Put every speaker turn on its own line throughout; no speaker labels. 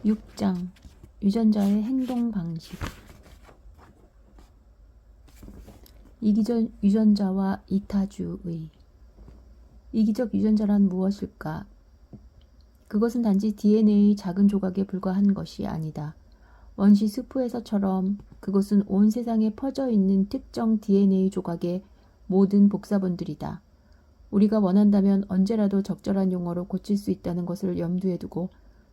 6장 유전자의 행동 방식. 이기적 유전자와 이타주의. 이기적 유전자란 무엇일까? 그것은 단지 DNA의 작은 조각에 불과한 것이 아니다. 원시 스프에서처럼 그것은 온 세상에 퍼져 있는 특정 DNA 조각의 모든 복사본들이다. 우리가 원한다면 언제라도 적절한 용어로 고칠 수 있다는 것을 염두에 두고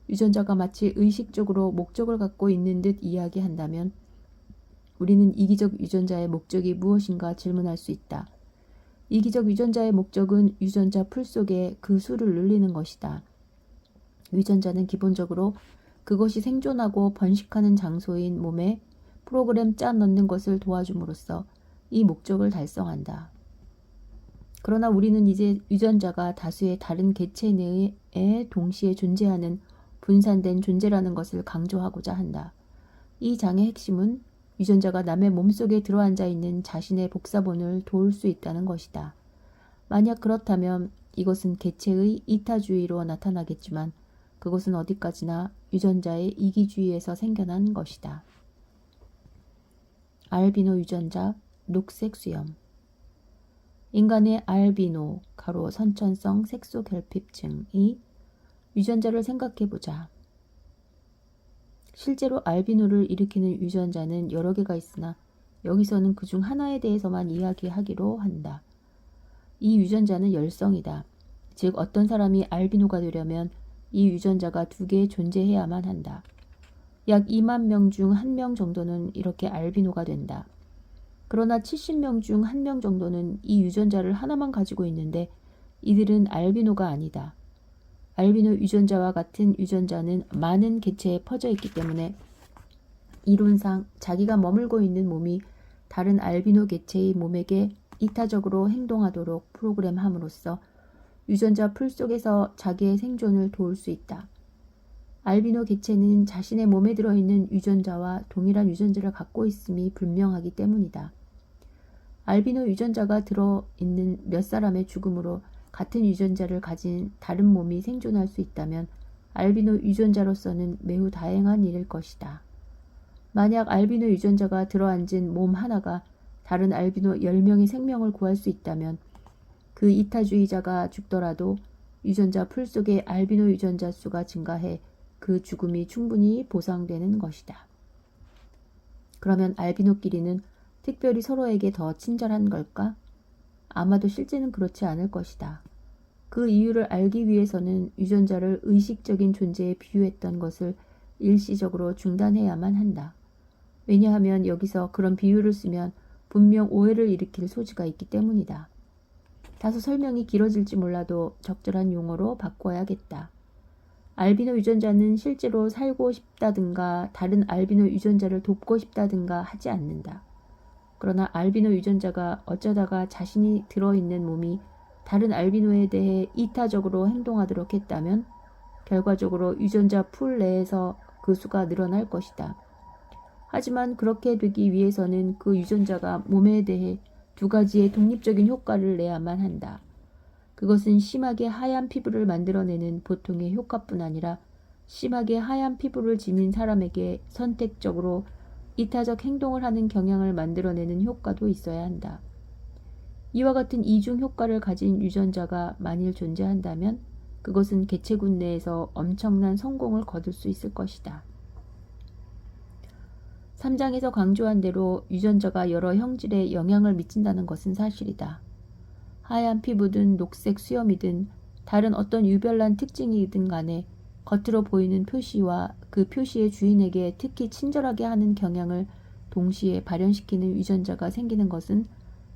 유전자가 마치 의식적으로 목적을 갖고 있는 듯 이야기한다면 우리는 이기적 유전자의 목적이 무엇인가 질문할 수 있다. 이기적 유전자의 목적은 유전자 풀 속에 그 수를 늘리는 것이다. 유전자는 기본적으로 그것이 생존하고 번식하는 장소인 몸에 프로그램 짜 넣는 것을 도와줌으로써 이 목적을 달성한다. 그러나 우리는 이제 유전자가 다수의 다른 개체 내에 동시에 존재하는 분산된 존재라는 것을 강조하고자 한다. 이 장의 핵심은 유전자가 남의 몸속에 들어앉아 있는 자신의 복사본을 도울 수 있다는 것이다. 만약 그렇다면 이것은 개체의 이타주의로 나타나겠지만 그것은 어디까지나 유전자의 이기주의에서 생겨난 것이다. 알비노 유전자, 녹색 수염. 인간의 알비노, 선천성 색소결핍증이 유전자를 생각해보자. 실제로 알비노를 일으키는 유전자는 여러 개가 있으나 여기서는 그중 하나에 대해서만 이야기하기로 한다. 이 유전자는 열성이다. 즉 어떤 사람이 알비노가 되려면 이 유전자가 2개 존재해야만 한다. 약 2만 명 중 1명 정도는 이렇게 알비노가 된다. 그러나 70명 중 1명 정도는 이 유전자를 하나만 가지고 있는데 이들은 알비노가 아니다. 알비노 유전자와 같은 유전자는 많은 개체에 퍼져 있기 때문에 이론상 자기가 머물고 있는 몸이 다른 알비노 개체의 몸에게 이타적으로 행동하도록 프로그램함으로써 유전자 풀 속에서 자기의 생존을 도울 수 있다. 알비노 개체는 자신의 몸에 들어있는 유전자와 동일한 유전자를 갖고 있음이 분명하기 때문이다. 알비노 유전자가 들어있는 몇 사람의 죽음으로 같은 유전자를 가진 다른 몸이 생존할 수 있다면 알비노 유전자로서는 매우 다행한 일일 것이다. 만약 알비노 유전자가 들어앉은 몸 하나가 다른 알비노 10명의 생명을 구할 수 있다면 그 이타주의자가 죽더라도 유전자 풀 속의 알비노 유전자 수가 증가해 그 죽음이 충분히 보상되는 것이다. 그러면 알비노끼리는 특별히 서로에게 더 친절한 걸까? 아마도 실제는 그렇지 않을 것이다. 그 이유를 알기 위해서는 유전자를 의식적인 존재에 비유했던 것을 일시적으로 중단해야만 한다. 왜냐하면 여기서 그런 비유를 쓰면 분명 오해를 일으킬 소지가 있기 때문이다. 다소 설명이 길어질지 몰라도 적절한 용어로 바꿔야겠다. 알비노 유전자는 실제로 살고 싶다든가 다른 알비노 유전자를 돕고 싶다든가 하지 않는다. 그러나 알비노 유전자가 어쩌다가 자신이 들어있는 몸이 다른 알비노에 대해 이타적으로 행동하도록 했다면 결과적으로 유전자 풀 내에서 그 수가 늘어날 것이다. 하지만 그렇게 되기 위해서는 그 유전자가 몸에 대해 2가지의 독립적인 효과를 내야만 한다. 그것은 심하게 하얀 피부를 만들어내는 보통의 효과뿐 아니라 심하게 하얀 피부를 지닌 사람에게 선택적으로 이타적 행동을 하는 경향을 만들어내는 효과도 있어야 한다. 이와 같은 이중 효과를 가진 유전자가 만일 존재한다면 그것은 개체군 내에서 엄청난 성공을 거둘 수 있을 것이다. 3장에서 강조한 대로 유전자가 여러 형질에 영향을 미친다는 것은 사실이다. 하얀 피부든 녹색 수염이든 다른 어떤 유별난 특징이든 간에 겉으로 보이는 표시와 그 표시의 주인에게 특히 친절하게 하는 경향을 동시에 발현시키는 유전자가 생기는 것은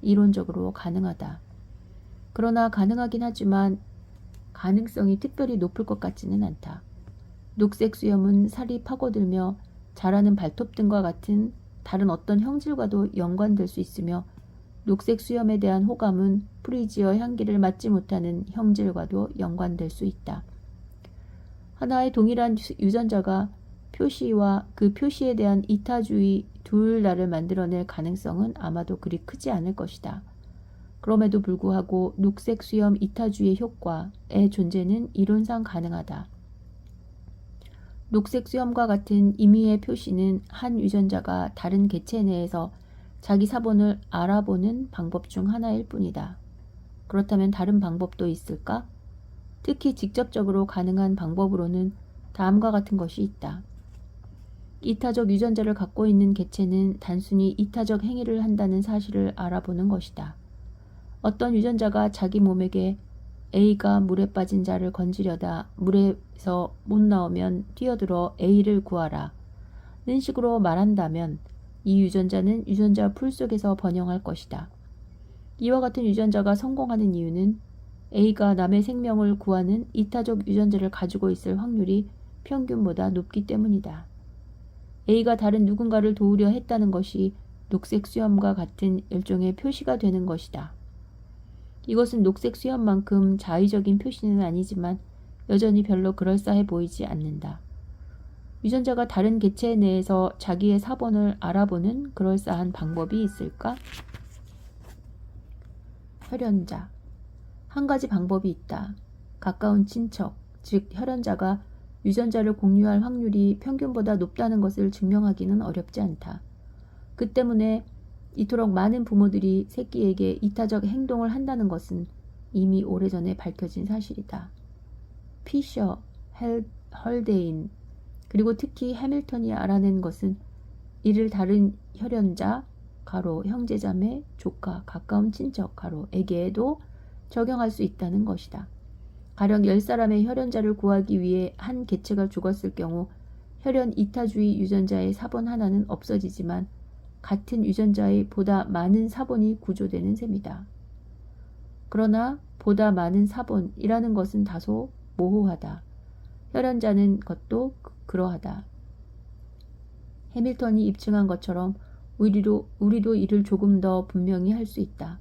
이론적으로 가능하다. 그러나 가능하긴 하지만 가능성이 특별히 높을 것 같지는 않다. 녹색 수염은 살이 파고들며 자라는 발톱 등과 같은 다른 어떤 형질과도 연관될 수 있으며 녹색 수염에 대한 호감은 프리지어 향기를 맡지 못하는 형질과도 연관될 수 있다. 하나의 동일한 유전자가 표시와 그 표시에 대한 이타주의 둘 다를 만들어낼 가능성은 아마도 그리 크지 않을 것이다. 그럼에도 불구하고 녹색 수염 이타주의 효과의 존재는 이론상 가능하다. 녹색 수염과 같은 임의의 표시는 한 유전자가 다른 개체 내에서 자기 사본을 알아보는 방법 중 하나일 뿐이다. 그렇다면 다른 방법도 있을까? 특히 직접적으로 가능한 방법으로는 다음과 같은 것이 있다. 이타적 유전자를 갖고 있는 개체는 단순히 이타적 행위를 한다는 사실을 알아보는 것이다. 어떤 유전자가 자기 몸에게 A가 물에 빠진 자를 건지려다 물에서 못 나오면 뛰어들어 A를 구하라 는 식으로 말한다면 이 유전자는 유전자 풀 속에서 번영할 것이다. 이와 같은 유전자가 성공하는 이유는 A가 남의 생명을 구하는 이타적 유전자를 가지고 있을 확률이 평균보다 높기 때문이다. A가 다른 누군가를 도우려 했다는 것이 녹색 수염과 같은 일종의 표시가 되는 것이다. 이것은 녹색 수염만큼 자의적인 표시는 아니지만 여전히 별로 그럴싸해 보이지 않는다. 유전자가 다른 개체 내에서 자기의 사본을 알아보는 그럴싸한 방법이 있을까? 혈연자. 한 가지 방법이 있다. 가까운 친척, 즉 혈연자가 유전자를 공유할 확률이 평균보다 높다는 것을 증명하기는 어렵지 않다. 그 때문에 이토록 많은 부모들이 새끼에게 이타적 행동을 한다는 것은 이미 오래전에 밝혀진 사실이다. 피셔, 헐데인, 그리고 특히 해밀턴이 알아낸 것은 이를 다른 혈연자, 가로 형제자매, 조카, 가까운 친척, 가로에게도 적용할 수 있다는 것이다. 가령 10사람의 혈연자를 구하기 위해 한 개체가 죽었을 경우 혈연 이타주의 유전자의 사본 하나는 없어지지만 같은 유전자의 보다 많은 사본이 구조되는 셈이다. 그러나 보다 많은 사본이라는 것은 다소 모호하다. 혈연자는 것도 그러하다. 해밀턴이 입증한 것처럼 우리도 이를 조금 더 분명히 할 수 있다.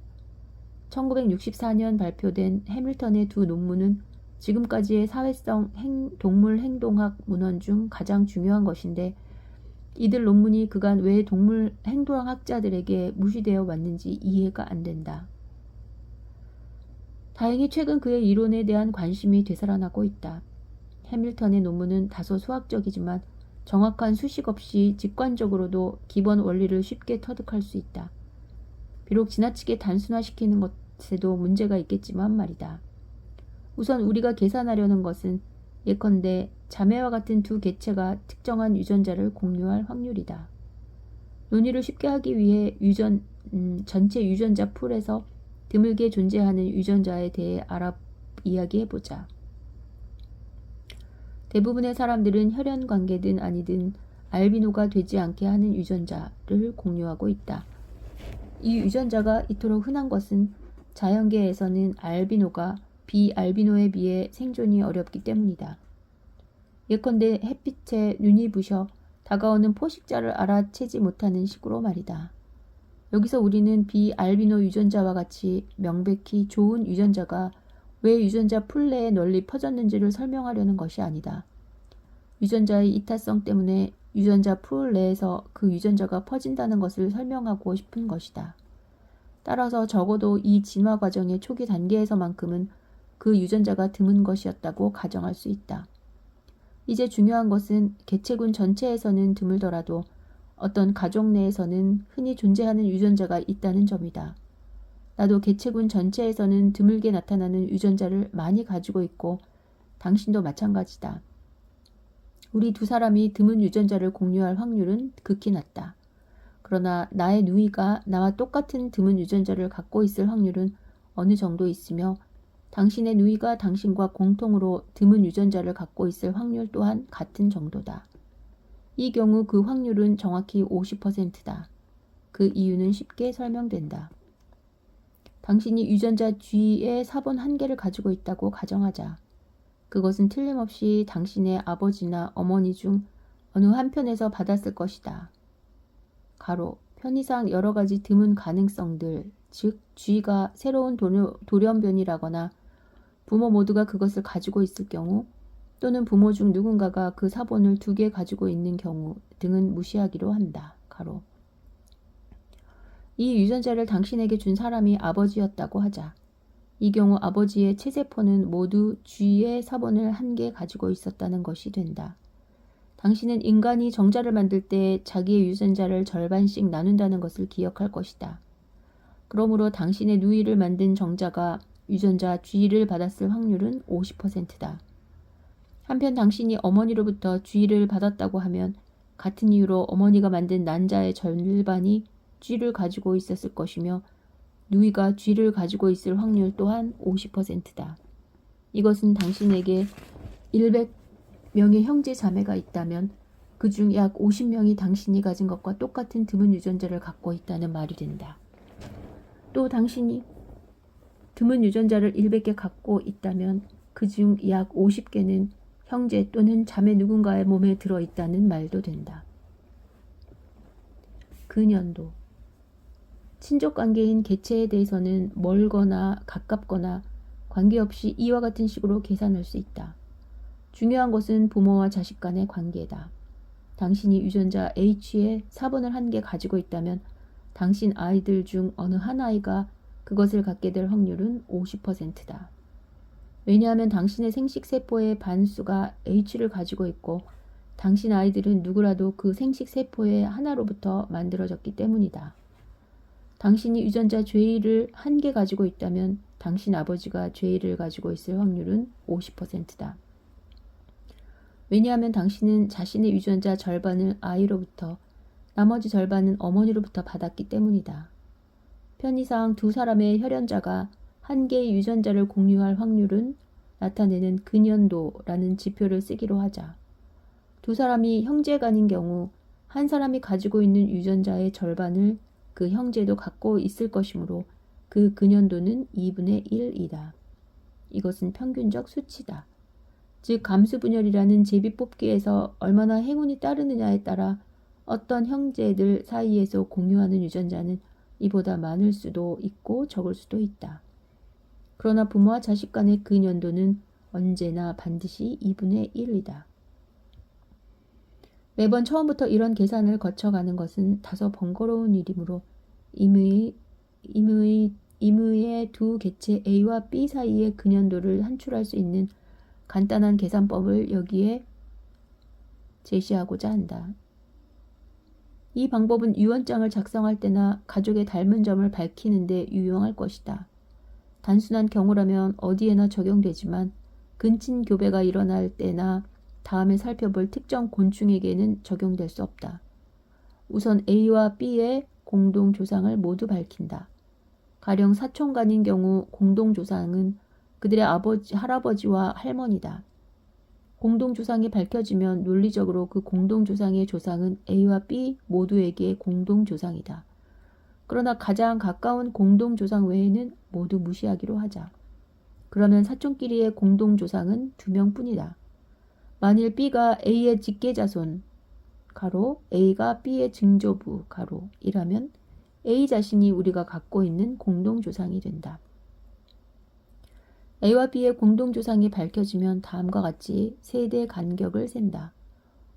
1964년 발표된 해밀턴의 두 논문은 지금까지의 사회성 동물 행동학 문헌 중 가장 중요한 것인데 이들 논문이 그간 왜 동물 행동학자들에게 무시되어 왔는지 이해가 안 된다. 다행히 최근 그의 이론에 대한 관심이 되살아나고 있다. 해밀턴의 논문은 다소 수학적이지만 정확한 수식 없이 직관적으로도 기본 원리를 쉽게 터득할 수 있다. 비록 지나치게 단순화시키는 것에도 문제가 있겠지만 말이다. 우선 우리가 계산하려는 것은 예컨대 자매와 같은 두 개체가 특정한 유전자를 공유할 확률이다. 논의를 쉽게 하기 위해 전체 유전자 풀에서 드물게 존재하는 유전자에 대해 이야기해보자. 대부분의 사람들은 혈연 관계든 아니든 알비노가 되지 않게 하는 유전자를 공유하고 있다. 이 유전자가 이토록 흔한 것은 자연계에서는 알비노가 비알비노에 비해 생존이 어렵기 때문이다. 예컨대 햇빛에 눈이 부셔 다가오는 포식자를 알아채지 못하는 식으로 말이다. 여기서 우리는 비알비노 유전자와 같이 명백히 좋은 유전자가 왜 유전자 풀 내에 널리 퍼졌는지를 설명하려는 것이 아니다. 유전자의 이타성 때문에 유전자 풀 내에서 그 유전자가 퍼진다는 것을 설명하고 싶은 것이다. 따라서 적어도 이 진화 과정의 초기 단계에서만큼은 그 유전자가 드문 것이었다고 가정할 수 있다. 이제 중요한 것은 개체군 전체에서는 드물더라도 어떤 가족 내에서는 흔히 존재하는 유전자가 있다는 점이다. 나도 개체군 전체에서는 드물게 나타나는 유전자를 많이 가지고 있고 당신도 마찬가지다. 우리 두 사람이 드문 유전자를 공유할 확률은 극히 낮다. 그러나 나의 누이가 나와 똑같은 드문 유전자를 갖고 있을 확률은 어느 정도 있으며 당신의 누이가 당신과 공통으로 드문 유전자를 갖고 있을 확률 또한 같은 정도다. 이 경우 그 확률은 정확히 50%다. 그 이유는 쉽게 설명된다. 당신이 유전자 G의 사본 1개를 가지고 있다고 가정하자. 그것은 틀림없이 당신의 아버지나 어머니 중 어느 한편에서 받았을 것이다. 가로, 편의상 여러 가지 드문 가능성들, 즉 G가 새로운 돌연변이라거나 부모 모두가 그것을 가지고 있을 경우 또는 부모 중 누군가가 그 사본을 2개 가지고 있는 경우 등은 무시하기로 한다. 가로. 이 유전자를 당신에게 준 사람이 아버지였다고 하자. 이 경우 아버지의 체세포는 모두 G의 사본을 1개 가지고 있었다는 것이 된다. 당신은 인간이 정자를 만들 때 자기의 유전자를 절반씩 나눈다는 것을 기억할 것이다. 그러므로 당신의 누이를 만든 정자가 유전자 G를 받았을 확률은 50%다. 한편 당신이 어머니로부터 G를 받았다고 하면 같은 이유로 어머니가 만든 난자의 절반이 G를 가지고 있었을 것이며 누이가 G를 가지고 있을 확률 또한 50%다. 이것은 당신에게 100명의 형제 자매가 있다면 그중 약 50명이 당신이 가진 것과 똑같은 드문 유전자를 갖고 있다는 말이 된다. 또 당신이 드문 유전자를 100개 갖고 있다면 그중 약 50개는 형제 또는 자매 누군가의 몸에 들어있다는 말도 된다. 근연도. 친족관계인 개체에 대해서는 멀거나 가깝거나 관계없이 이와 같은 식으로 계산할 수 있다. 중요한 것은 부모와 자식 간의 관계다. 당신이 유전자 H의 4분의 1개 가지고 있다면 당신 아이들 중 어느 한 아이가 그것을 갖게 될 확률은 50%다. 왜냐하면 당신의 생식세포의 반수가 H를 가지고 있고 당신 아이들은 누구라도 그 생식세포의 하나로부터 만들어졌기 때문이다. 당신이 유전자 J를 1개 가지고 있다면 당신 아버지가 J를 가지고 있을 확률은 50%다. 왜냐하면 당신은 자신의 유전자 절반을 아이로부터 나머지 절반은 어머니로부터 받았기 때문이다. 편의상 두 사람의 혈연자가 한 개의 유전자를 공유할 확률은 나타내는 근연도라는 지표를 쓰기로 하자. 두 사람이 형제간인 경우 한 사람이 가지고 있는 유전자의 절반을 그 형제도 갖고 있을 것이므로 그 근연도는 2분의 1이다. 이것은 평균적 수치다. 즉 감수분열이라는 제비뽑기에서 얼마나 행운이 따르느냐에 따라 어떤 형제들 사이에서 공유하는 유전자는 이보다 많을 수도 있고 적을 수도 있다. 그러나 부모와 자식 간의 근연도는 언제나 반드시 2분의 1이다. 매번 처음부터 이런 계산을 거쳐가는 것은 다소 번거로운 일이므로 임의의 두 개체 A와 B 사이의 근연도를 산출할 수 있는 간단한 계산법을 여기에 제시하고자 한다. 이 방법은 유언장을 작성할 때나 가족의 닮은 점을 밝히는 데 유용할 것이다. 단순한 경우라면 어디에나 적용되지만 근친 교배가 일어날 때나 다음에 살펴볼 특정 곤충에게는 적용될 수 없다. 우선 A와 B의 공동조상을 모두 밝힌다. 가령 사촌간인 경우 공동조상은 그들의 아버지, 할아버지와 할머니다. 공동조상이 밝혀지면 논리적으로 그 공동조상의 조상은 A와 B 모두에게 공동조상이다. 그러나 가장 가까운 공동조상 외에는 모두 무시하기로 하자. 그러면 사촌끼리의 공동조상은 2명뿐이다. 만일 B가 A의 직계자손 가로 A가 B의 증조부 가로 이라면 A 자신이 우리가 갖고 있는 공동조상이 된다. A와 B의 공동조상이 밝혀지면 다음과 같이 세대 간격을 센다.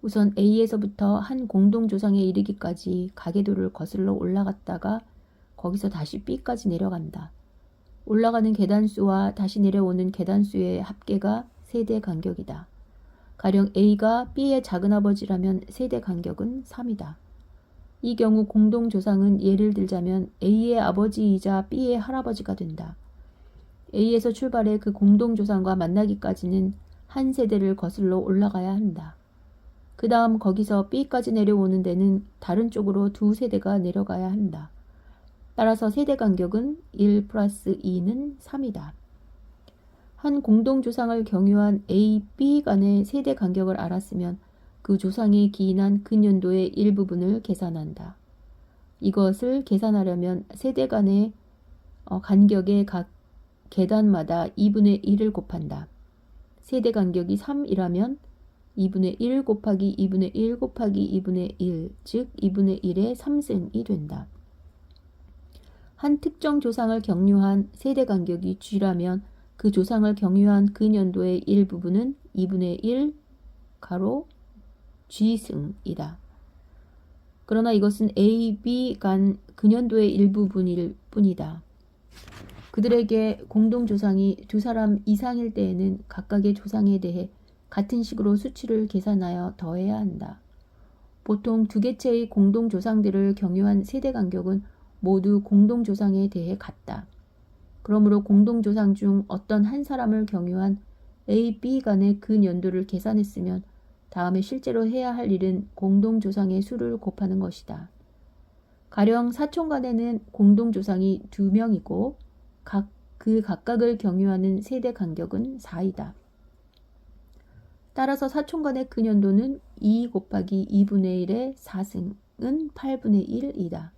우선 A에서부터 한 공동조상에 이르기까지 가계도를 거슬러 올라갔다가 거기서 다시 B까지 내려간다. 올라가는 계단수와 다시 내려오는 계단수의 합계가 세대 간격이다. 가령 A가 B의 작은아버지라면 세대 간격은 3이다. 이 경우 공동조상은 예를 들자면 A의 아버지이자 B의 할아버지가 된다. A에서 출발해 그 공동조상과 만나기까지는 한 세대를 거슬러 올라가야 한다. 그 다음 거기서 B까지 내려오는 데는 다른 쪽으로 2세대가 내려가야 한다. 따라서 세대 간격은 1 플러스 2는 3이다. 한 공동조상을 경유한 A, B 간의 세대 간격을 알았으면 그 조상에 기인한 근연도의 일부분을 계산한다. 이것을 계산하려면 세대 간의 간격의 각 계단마다 2분의 1을 곱한다. 세대 간격이 3이라면 2분의 1 곱하기 2분의 1 곱하기 2분의 1, 즉 2분의 1의 3승이 된다. 한 특정 조상을 경유한 세대 간격이 G라면 그 조상을 경유한 근연도의 일부분은 2분의 1 가로 G승이다. 그러나 이것은 A, B 간 근연도의 일부분일 뿐이다. 그들에게 공동조상이 두 사람 이상일 때에는 각각의 조상에 대해 같은 식으로 수치를 계산하여 더해야 한다. 보통 두 개체의 공동조상들을 경유한 세대 간격은 모두 공동조상에 대해 같다. 그러므로 공동조상 중 어떤 한 사람을 경유한 A, B 간의 근연도를 계산했으면 다음에 실제로 해야 할 일은 공동조상의 수를 곱하는 것이다. 가령 사촌 간에는 공동조상이 2명이고 그 각각을 경유하는 세대 간격은 4이다. 따라서 사촌 간의 근연도는 2 곱하기 2분의 1의 4승은 8분의 1이다.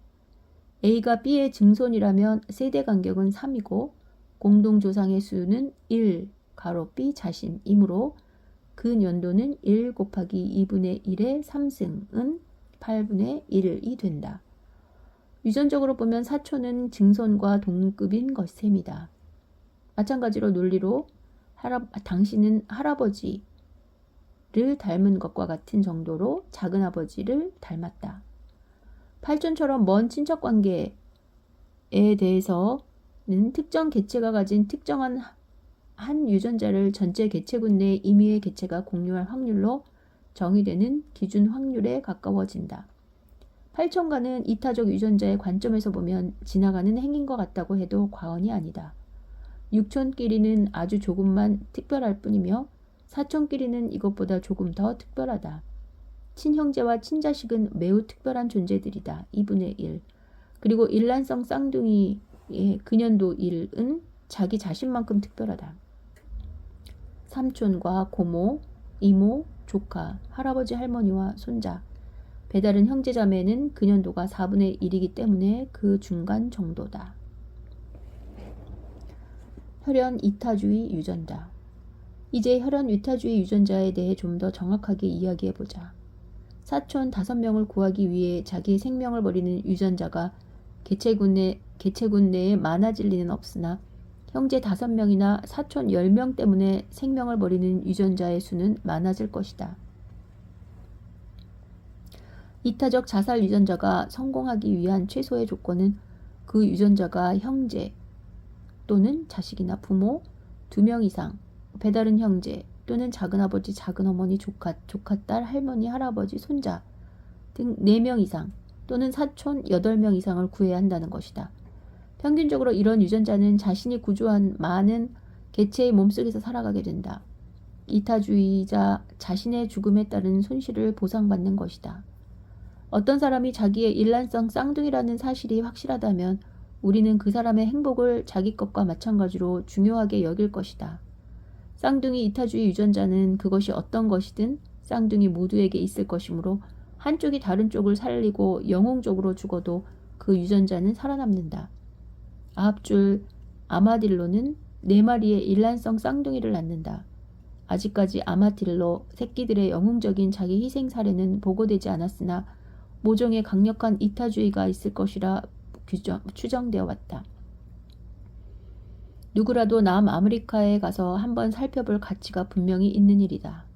A가 B의 증손이라면 세대 간격은 3이고 공동조상의 수는 1, 가로 B 자신이므로 근연도는 1 곱하기 2분의 1의 3승은 8분의 1이 된다. 유전적으로 보면 사촌은 증손과 동급인 셈이다. 마찬가지로 논리로 당신은 할아버지를 닮은 것과 같은 정도로 작은아버지를 닮았다. 팔촌처럼 먼 친척관계에 대해서는 특정 개체가 가진 특정한 한 유전자를 전체 개체군 내 임의의 개체가 공유할 확률로 정의되는 기준 확률에 가까워진다. 팔촌과는 이타적 유전자의 관점에서 보면 지나가는 행인 것 같다고 해도 과언이 아니다. 육촌끼리는 아주 조금만 특별할 뿐이며 사촌끼리는 이것보다 조금 더 특별하다. 친형제와 친자식은 매우 특별한 존재들이다. 2분의 1. 그리고 일란성 쌍둥이의 근연도 1은 자기 자신만큼 특별하다. 삼촌과 고모, 이모, 조카, 할아버지, 할머니와 손자, 배다른 형제자매는 근연도가 4분의 1이기 때문에 그 중간 정도다. 혈연 이타주의 유전자. 이제 혈연 이타주의 유전자에 대해 좀 더 정확하게 이야기해보자. 사촌 5명을 구하기 위해 자기의 생명을 버리는 유전자가 개체군 내에 많아질 리는 없으나 형제 5명이나 사촌 10명 때문에 생명을 버리는 유전자의 수는 많아질 것이다. 이타적 자살 유전자가 성공하기 위한 최소의 조건은 그 유전자가 형제 또는 자식이나 부모 2명 이상, 배다른 형제 또는 작은아버지, 작은어머니, 조카딸, 할머니, 할아버지, 손자 등 4명 이상 또는 사촌 8명 이상을 구해야 한다는 것이다. 평균적으로 이런 유전자는 자신이 구조한 많은 개체의 몸속에서 살아가게 된다. 이타주의자 자신의 죽음에 따른 손실을 보상받는 것이다. 어떤 사람이 자기의 일란성 쌍둥이라는 사실이 확실하다면 우리는 그 사람의 행복을 자기 것과 마찬가지로 중요하게 여길 것이다. 쌍둥이 이타주의 유전자는 그것이 어떤 것이든 쌍둥이 모두에게 있을 것이므로 한쪽이 다른 쪽을 살리고 영웅적으로 죽어도 그 유전자는 살아남는다. 아합줄 아마딜로는 4마리의 일란성 쌍둥이를 낳는다. 아직까지 아마딜로 새끼들의 영웅적인 자기 희생 사례는 보고되지 않았으나 모종의 강력한 이타주의가 있을 것이라 추정되어 왔다. 누구라도 남아메리카에 가서 한번 살펴볼 가치가 분명히 있는 일이다.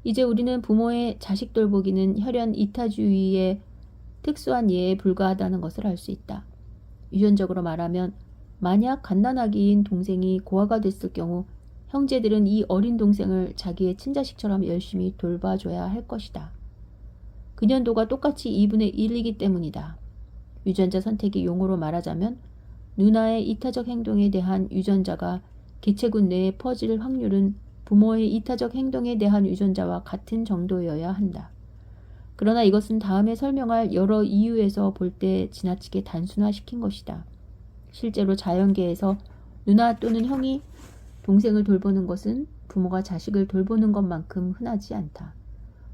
이제 우리는 부모의 자식 돌보기는 혈연 이타주의의 특수한 예에 불과하다는 것을 알 수 있다. 유전적으로 말하면 만약 갓난아기인 동생이 고아가 됐을 경우 형제들은 이 어린 동생을 자기의 친자식처럼 열심히 돌봐줘야 할 것이다. 근연도가 똑같이 2분의 1이기 때문이다. 유전자 선택의 용어로 말하자면 누나의 이타적 행동에 대한 유전자가 개체군 내에 퍼질 확률은 부모의 이타적 행동에 대한 유전자와 같은 정도여야 한다. 그러나 이것은 다음에 설명할 여러 이유에서 볼 때 지나치게 단순화시킨 것이다. 실제로 자연계에서 누나 또는 형이 동생을 돌보는 것은 부모가 자식을 돌보는 것만큼 흔하지 않다.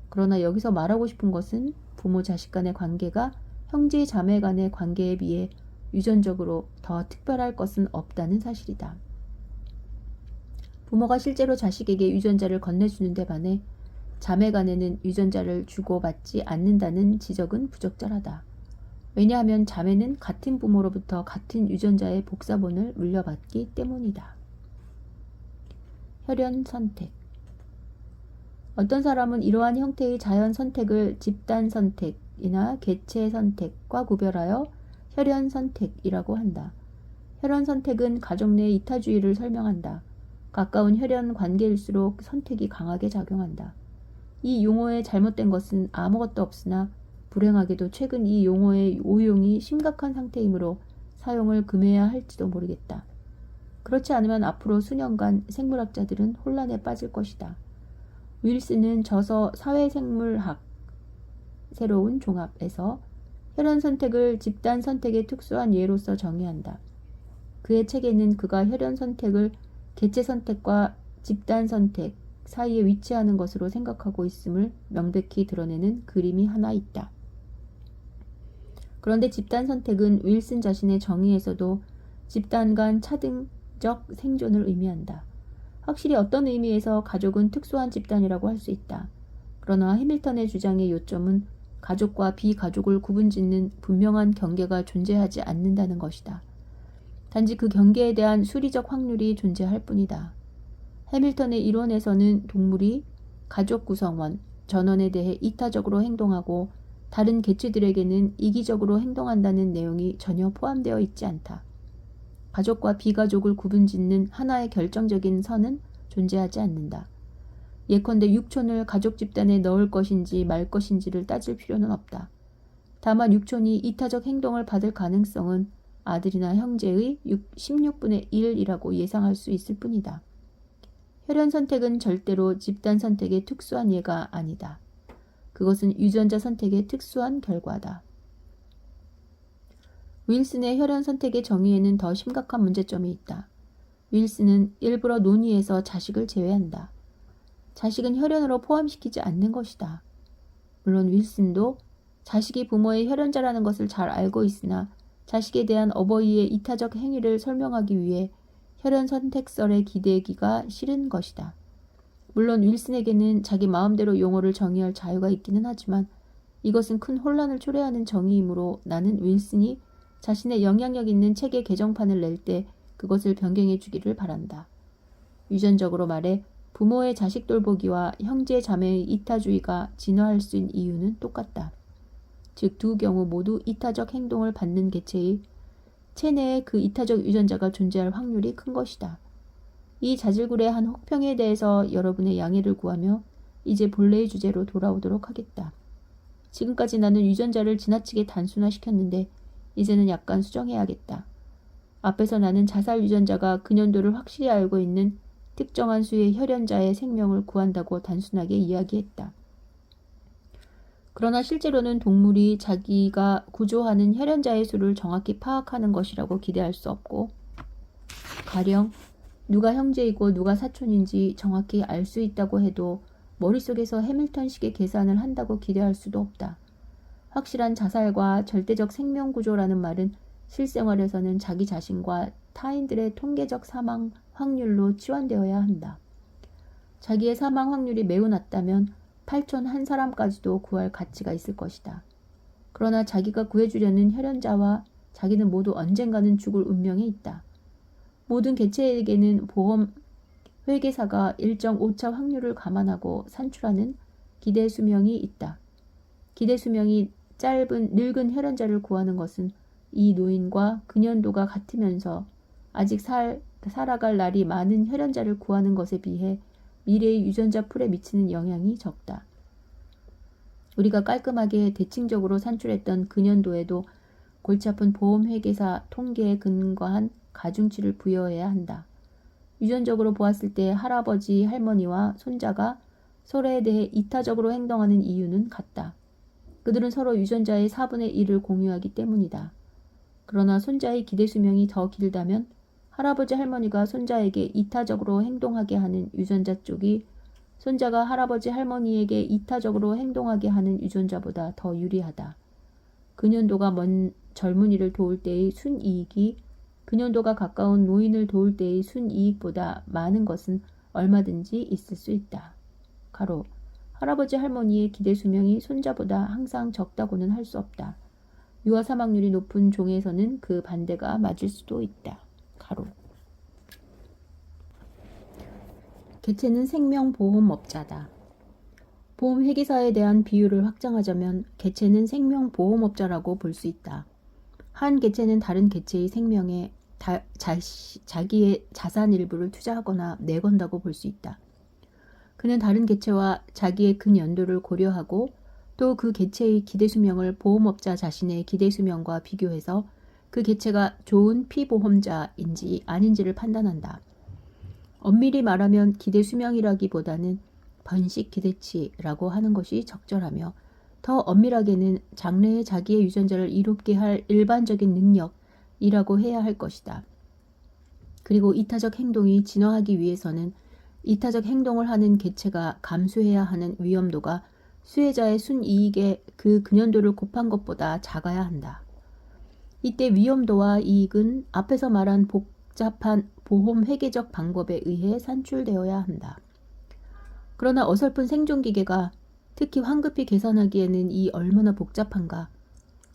그러나 여기서 말하고 싶은 것은 부모 자식 간의 관계가 형제 자매 간의 관계에 비해 유전적으로 더 특별할 것은 없다는 사실이다. 부모가 실제로 자식에게 유전자를 건네주는 데 반해 자매 간에는 유전자를 주고받지 않는다는 지적은 부적절하다. 왜냐하면 자매는 같은 부모로부터 같은 유전자의 복사본을 물려받기 때문이다. 혈연 선택. 어떤 사람은 이러한 형태의 자연 선택을 집단 선택이나 개체 선택과 구별하여 혈연 선택이라고 한다. 혈연 선택은 가족 내 이타주의를 설명한다. 가까운 혈연 관계일수록 선택이 강하게 작용한다. 이 용어의 잘못된 것은 아무것도 없으나 불행하게도 최근 이 용어의 오용이 심각한 상태이므로 사용을 금해야 할지도 모르겠다. 그렇지 않으면 앞으로 수년간 생물학자들은 혼란에 빠질 것이다. 윌슨은 저서 사회생물학 새로운 종합에서 혈연 선택을 집단 선택의 특수한 예로서 정의한다. 그의 책에는 그가 혈연 선택을 개체 선택과 집단 선택 사이에 위치하는 것으로 생각하고 있음을 명백히 드러내는 그림이 하나 있다. 그런데 집단 선택은 윌슨 자신의 정의에서도 집단 간 차등적 생존을 의미한다. 확실히 어떤 의미에서 가족은 특수한 집단이라고 할 수 있다. 그러나 해밀턴의 주장의 요점은 가족과 비가족을 구분짓는 분명한 경계가 존재하지 않는다는 것이다. 단지 그 경계에 대한 수리적 확률이 존재할 뿐이다. 해밀턴의 이론에서는 동물이 가족 구성원, 전원에 대해 이타적으로 행동하고 다른 개체들에게는 이기적으로 행동한다는 내용이 전혀 포함되어 있지 않다. 가족과 비가족을 구분짓는 하나의 결정적인 선은 존재하지 않는다. 예컨대 육촌을 가족 집단에 넣을 것인지 말 것인지를 따질 필요는 없다. 다만 육촌이 이타적 행동을 받을 가능성은 아들이나 형제의 16분의 1이라고 예상할 수 있을 뿐이다. 혈연 선택은 절대로 집단 선택의 특수한 예가 아니다. 그것은 유전자 선택의 특수한 결과다. 윌슨의 혈연 선택의 정의에는 더 심각한 문제점이 있다. 윌슨은 일부러 논의에서 자식을 제외한다. 자식은 혈연으로 포함시키지 않는 것이다. 물론 윌슨도 자식이 부모의 혈연자라는 것을 잘 알고 있으나 자식에 대한 어버이의 이타적 행위를 설명하기 위해 혈연 선택설에 기대기가 싫은 것이다. 물론 윌슨에게는 자기 마음대로 용어를 정의할 자유가 있기는 하지만 이것은 큰 혼란을 초래하는 정의이므로 나는 윌슨이 자신의 영향력 있는 책의 개정판을 낼 때 그것을 변경해 주기를 바란다. 유전적으로 말해 부모의 자식 돌보기와 형제 자매의 이타주의가 진화할 수 있는 이유는 똑같다. 즉 두 경우 모두 이타적 행동을 받는 개체의 체내에 그 이타적 유전자가 존재할 확률이 큰 것이다. 이 자질구레한 한 혹평에 대해서 여러분의 양해를 구하며 이제 본래의 주제로 돌아오도록 하겠다. 지금까지 나는 유전자를 지나치게 단순화시켰는데 이제는 약간 수정해야겠다. 앞에서 나는 자살 유전자가 근연도를 확실히 알고 있는 특정한 수의 혈연자의 생명을 구한다고 단순하게 이야기했다. 그러나 실제로는 동물이 자기가 구조하는 혈연자의 수를 정확히 파악하는 것이라고 기대할 수 없고 가령 누가 형제이고 누가 사촌인지 정확히 알 수 있다고 해도 머릿속에서 해밀턴식의 계산을 한다고 기대할 수도 없다. 확실한 자살과 절대적 생명구조라는 말은 실생활에서는 자기 자신과 타인들의 통계적 사망 확률로 치환되어야 한다. 자기의 사망 확률이 매우 낮다면 8촌 한 사람까지도 구할 가치가 있을 것이다. 그러나 자기가 구해주려는 혈연자와 자기는 모두 언젠가는 죽을 운명에 있다. 모든 개체에게는 보험 회계사가 일정 오차 확률을 감안하고 산출하는 기대 수명이 있다. 기대 수명이 짧은 늙은 혈연자를 구하는 것은 이 노인과 근연도가 같으면서 아직 살아갈 날이 많은 혈연자를 구하는 것에 비해 미래의 유전자 풀에 미치는 영향이 적다. 우리가 깔끔하게 대칭적으로 산출했던 근연도에도 골치 아픈 보험회계사 통계에 근거한 가중치를 부여해야 한다. 유전적으로 보았을 때 할아버지, 할머니와 손자가 서로에 대해 이타적으로 행동하는 이유는 같다. 그들은 서로 유전자의 4분의 1을 공유하기 때문이다. 그러나 손자의 기대 수명이 더 길다면 할아버지, 할머니가 손자에게 이타적으로 행동하게 하는 유전자 쪽이 손자가 할아버지, 할머니에게 이타적으로 행동하게 하는 유전자보다 더 유리하다. 근연도가 먼 젊은이를 도울 때의 순이익이 근연도가 가까운 노인을 도울 때의 순이익보다 많은 것은 얼마든지 있을 수 있다. 가로 할아버지, 할머니의 기대 수명이 손자보다 항상 적다고는 할 수 없다. 유아 사망률이 높은 종에서는 그 반대가 맞을 수도 있다. 가로 개체는 생명보험업자다. 보험회계사에 대한 비유를 확장하자면 개체는 생명보험업자라고 볼 수 있다. 한 개체는 다른 개체의 생명에 자기의 자산 일부를 투자하거나 내건다고 볼 수 있다. 그는 다른 개체와 자기의 근연도를 고려하고 또 그 개체의 기대수명을 보험업자 자신의 기대수명과 비교해서 그 개체가 좋은 피보험자인지 아닌지를 판단한다. 엄밀히 말하면 기대수명이라기보다는 번식 기대치라고 하는 것이 적절하며 더 엄밀하게는 장래에 자기의 유전자를 이롭게 할 일반적인 능력이라고 해야 할 것이다. 그리고 이타적 행동이 진화하기 위해서는 이타적 행동을 하는 개체가 감수해야 하는 위험도가 수혜자의 순이익의 그 근연도를 곱한 것보다 작아야 한다. 이때 위험도와 이익은 앞에서 말한 복잡한 보험 회계적 방법에 의해 산출되어야 한다. 그러나 어설픈 생존기계가 특히 황급히 계산하기에는 이 얼마나 복잡한가.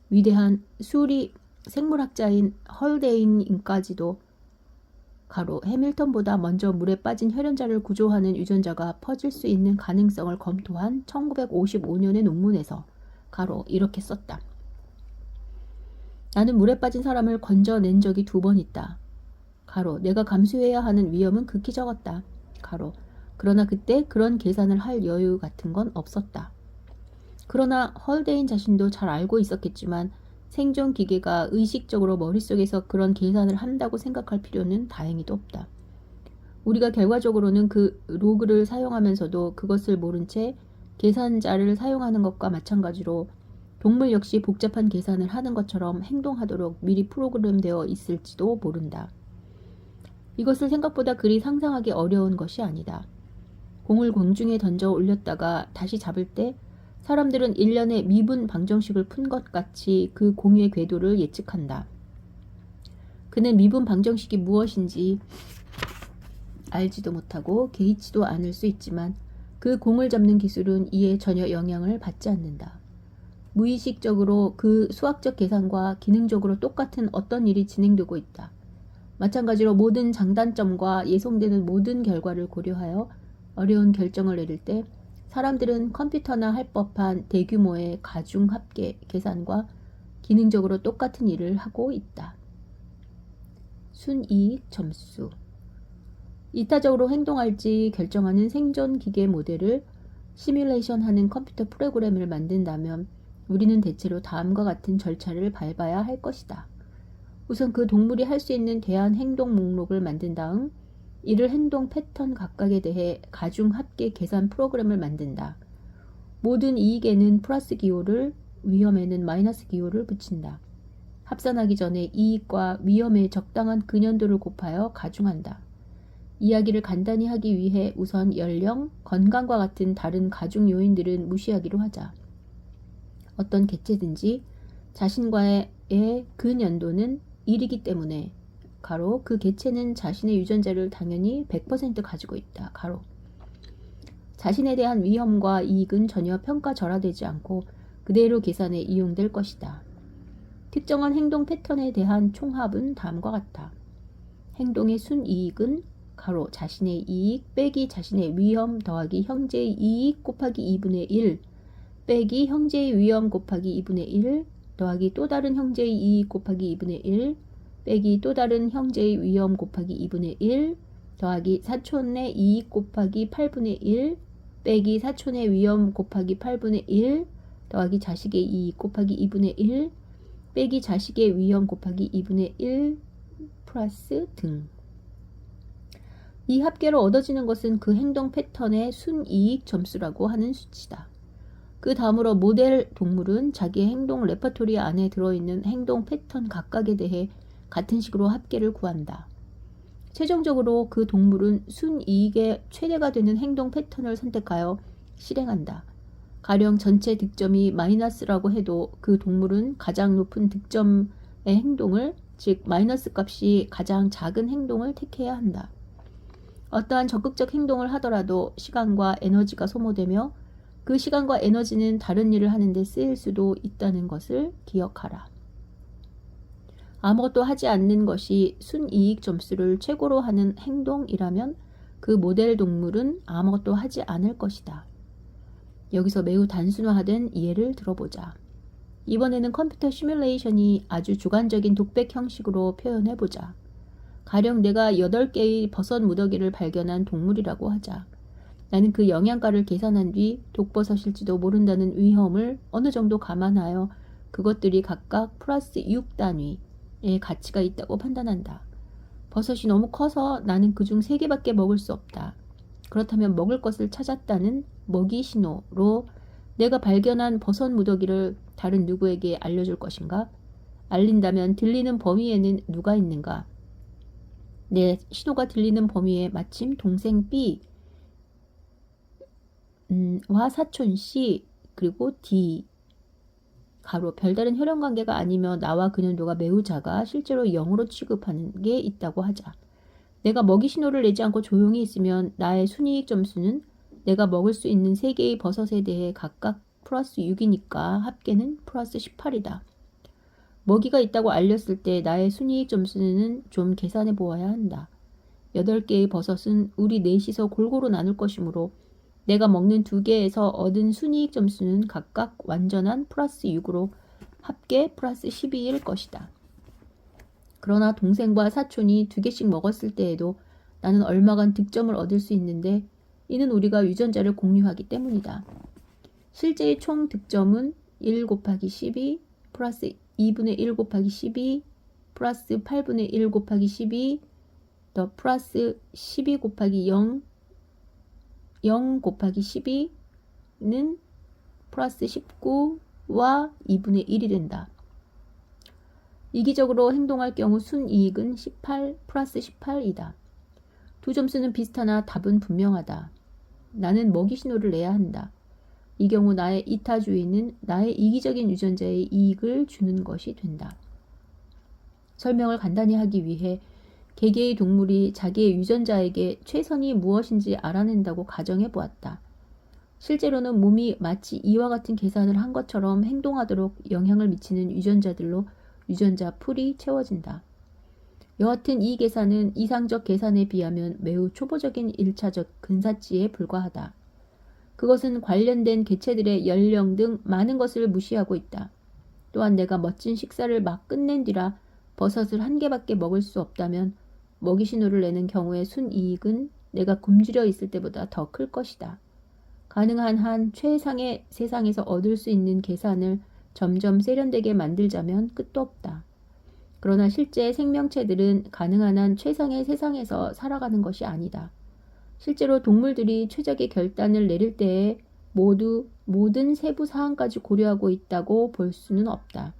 위대한 수리 생물학자인 헐데인까지도 가로 해밀턴보다 먼저 물에 빠진 혈연자를 구조하는 유전자가 퍼질 수 있는 가능성을 검토한 1955년의 논문에서 가로 이렇게 썼다. 나는 물에 빠진 사람을 건져낸 적이 2번 있다. 가로 내가 감수해야 하는 위험은 극히 적었다. 가로 그러나 그때 그런 계산을 할 여유 같은 건 없었다. 그러나 헐데인 자신도 잘 알고 있었겠지만 생존 기계가 의식적으로 머릿속에서 그런 계산을 한다고 생각할 필요는 다행히도 없다. 우리가 결과적으로는 그 로그를 사용하면서도 그것을 모른 채 계산자를 사용하는 것과 마찬가지로 동물 역시 복잡한 계산을 하는 것처럼 행동하도록 미리 프로그램되어 있을지도 모른다. 이것을 생각보다 그리 상상하기 어려운 것이 아니다. 공을 공중에 던져 올렸다가 다시 잡을 때 사람들은 일련의 미분 방정식을 푼 것 같이 그 공의 궤도를 예측한다. 그는 미분 방정식이 무엇인지 알지도 못하고 개의치도 않을 수 있지만 그 공을 잡는 기술은 이에 전혀 영향을 받지 않는다. 무의식적으로 그 수학적 계산과 기능적으로 똑같은 어떤 일이 진행되고 있다. 마찬가지로 모든 장단점과 예상되는 모든 결과를 고려하여 어려운 결정을 내릴 때 사람들은 컴퓨터나 할 법한 대규모의 가중합계 계산과 기능적으로 똑같은 일을 하고 있다. 순이익 점수. 이타적으로 행동할지 결정하는 생존 기계 모델을 시뮬레이션하는 컴퓨터 프로그램을 만든다면 우리는 대체로 다음과 같은 절차를 밟아야 할 것이다. 우선 그 동물이 할 수 있는 대한 행동 목록을 만든 다음 이를 행동 패턴 각각에 대해 가중합계 계산 프로그램을 만든다. 모든 이익에는 플러스 기호를, 위험에는 마이너스 기호를 붙인다. 합산하기 전에 이익과 위험의 적당한 근연도를 곱하여 가중한다. 이야기를 간단히 하기 위해 우선 연령, 건강과 같은 다른 가중 요인들은 무시하기로 하자. 어떤 개체든지 자신과의 근연도는 1이기 때문에 가로 그 개체는 자신의 유전자를 당연히 100% 가지고 있다. 가로 자신에 대한 위험과 이익은 전혀 평가절하되지 않고 그대로 계산에 이용될 것이다. 특정한 행동 패턴에 대한 총합은 다음과 같다. 행동의 순이익은 가로 자신의 이익 빼기 자신의 위험 더하기 형제의 이익 곱하기 2분의 1 빼기 형제의 위험 곱하기 2분의 1 더하기 또 다른 형제의 이익 곱하기 2분의 1 빼기 또 다른 형제의 위험 곱하기 2분의 1 더하기 사촌의 이익 곱하기 8분의 1 빼기 사촌의 위험 곱하기 8분의 1 더하기 자식의 이익 곱하기 2분의 1 빼기 자식의 위험 곱하기 2분의 1 플러스 등. 이 합계로 얻어지는 것은 그 행동 패턴의 순이익 점수라고 하는 수치다. 그 다음으로 모델 동물은 자기의 행동 레퍼토리 안에 들어있는 행동 패턴 각각에 대해 같은 식으로 합계를 구한다. 최종적으로 그 동물은 순이익의 최대가 되는 행동 패턴을 선택하여 실행한다. 가령 전체 득점이 마이너스라고 해도 그 동물은 가장 높은 득점의 행동을, 즉 마이너스 값이 가장 작은 행동을 택해야 한다. 어떠한 적극적 행동을 하더라도 시간과 에너지가 소모되며 그 시간과 에너지는 다른 일을 하는데 쓰일 수도 있다는 것을 기억하라. 아무것도 하지 않는 것이 순이익 점수를 최고로 하는 행동이라면 그 모델 동물은 아무것도 하지 않을 것이다. 여기서 매우 단순화된 예를 들어보자. 이번에는 컴퓨터 시뮬레이션이 아주 주관적인 독백 형식으로 표현해보자. 가령 내가 8개의 버섯 무더기를 발견한 동물이라고 하자. 나는 그 영양가를 계산한 뒤 독버섯일지도 모른다는 위험을 어느 정도 감안하여 그것들이 각각 플러스 6단위의 가치가 있다고 판단한다. 버섯이 너무 커서 나는 그중 3개밖에 먹을 수 없다. 그렇다면 먹을 것을 찾았다는 먹이 신호로 내가 발견한 버섯 무더기를 다른 누구에게 알려줄 것인가? 알린다면 들리는 범위에는 누가 있는가? 내 신호가 들리는 범위에 마침 동생 B 와 사촌 C 그리고 D 가로 별다른 혈연관계가 아니며 나와 그 년도가 매우 작아 실제로 0으로 취급하는 게 있다고 하자. 내가 먹이 신호를 내지 않고 조용히 있으면 나의 순이익 점수는 내가 먹을 수 있는 3개의 버섯에 대해 각각 플러스 6이니까 합계는 플러스 18이다. 먹이가 있다고 알렸을 때 나의 순이익 점수는 좀 계산해 보아야 한다. 8개의 버섯은 우리 넷이서 골고루 나눌 것이므로 내가 먹는 2개에서 얻은 순이익 점수는 각각 완전한 플러스 6으로 합계 플러스 12일 것이다. 그러나 동생과 사촌이 2개씩 먹었을 때에도 나는 얼마간 득점을 얻을 수 있는데 이는 우리가 유전자를 공유하기 때문이다. 실제의 총 득점은 1 곱하기 12 플러스 2분의 1 곱하기 12 플러스 8분의 1 곱하기 12 더 플러스 12 곱하기 0 0 곱하기 12는 플러스 19와 2분의 1이 된다. 이기적으로 행동할 경우 순이익은 18 플러스 18이다. 두 점수는 비슷하나 답은 분명하다. 나는 먹이 신호를 내야 한다. 이 경우 나의 이타주의는 나의 이기적인 유전자에 이익을 주는 것이 된다. 설명을 간단히 하기 위해 개개의 동물이 자기의 유전자에게 최선이 무엇인지 알아낸다고 가정해 보았다. 실제로는 몸이 마치 이와 같은 계산을 한 것처럼 행동하도록 영향을 미치는 유전자들로 유전자 풀이 채워진다. 여하튼 이 계산은 이상적 계산에 비하면 매우 초보적인 1차적 근사치에 불과하다. 그것은 관련된 개체들의 연령 등 많은 것을 무시하고 있다. 또한 내가 멋진 식사를 막 끝낸 뒤라 버섯을 1개밖에 먹을 수 없다면 먹이 신호를 내는 경우의 순이익은 내가 굶주려 있을 때보다 더 클 것이다. 가능한 한 최상의 세상에서 얻을 수 있는 계산을 점점 세련되게 만들자면 끝도 없다. 그러나 실제 생명체들은 가능한 한 최상의 세상에서 살아가는 것이 아니다. 실제로 동물들이 최적의 결단을 내릴 때에 모든 세부 사항까지 고려하고 있다고 볼 수는 없다.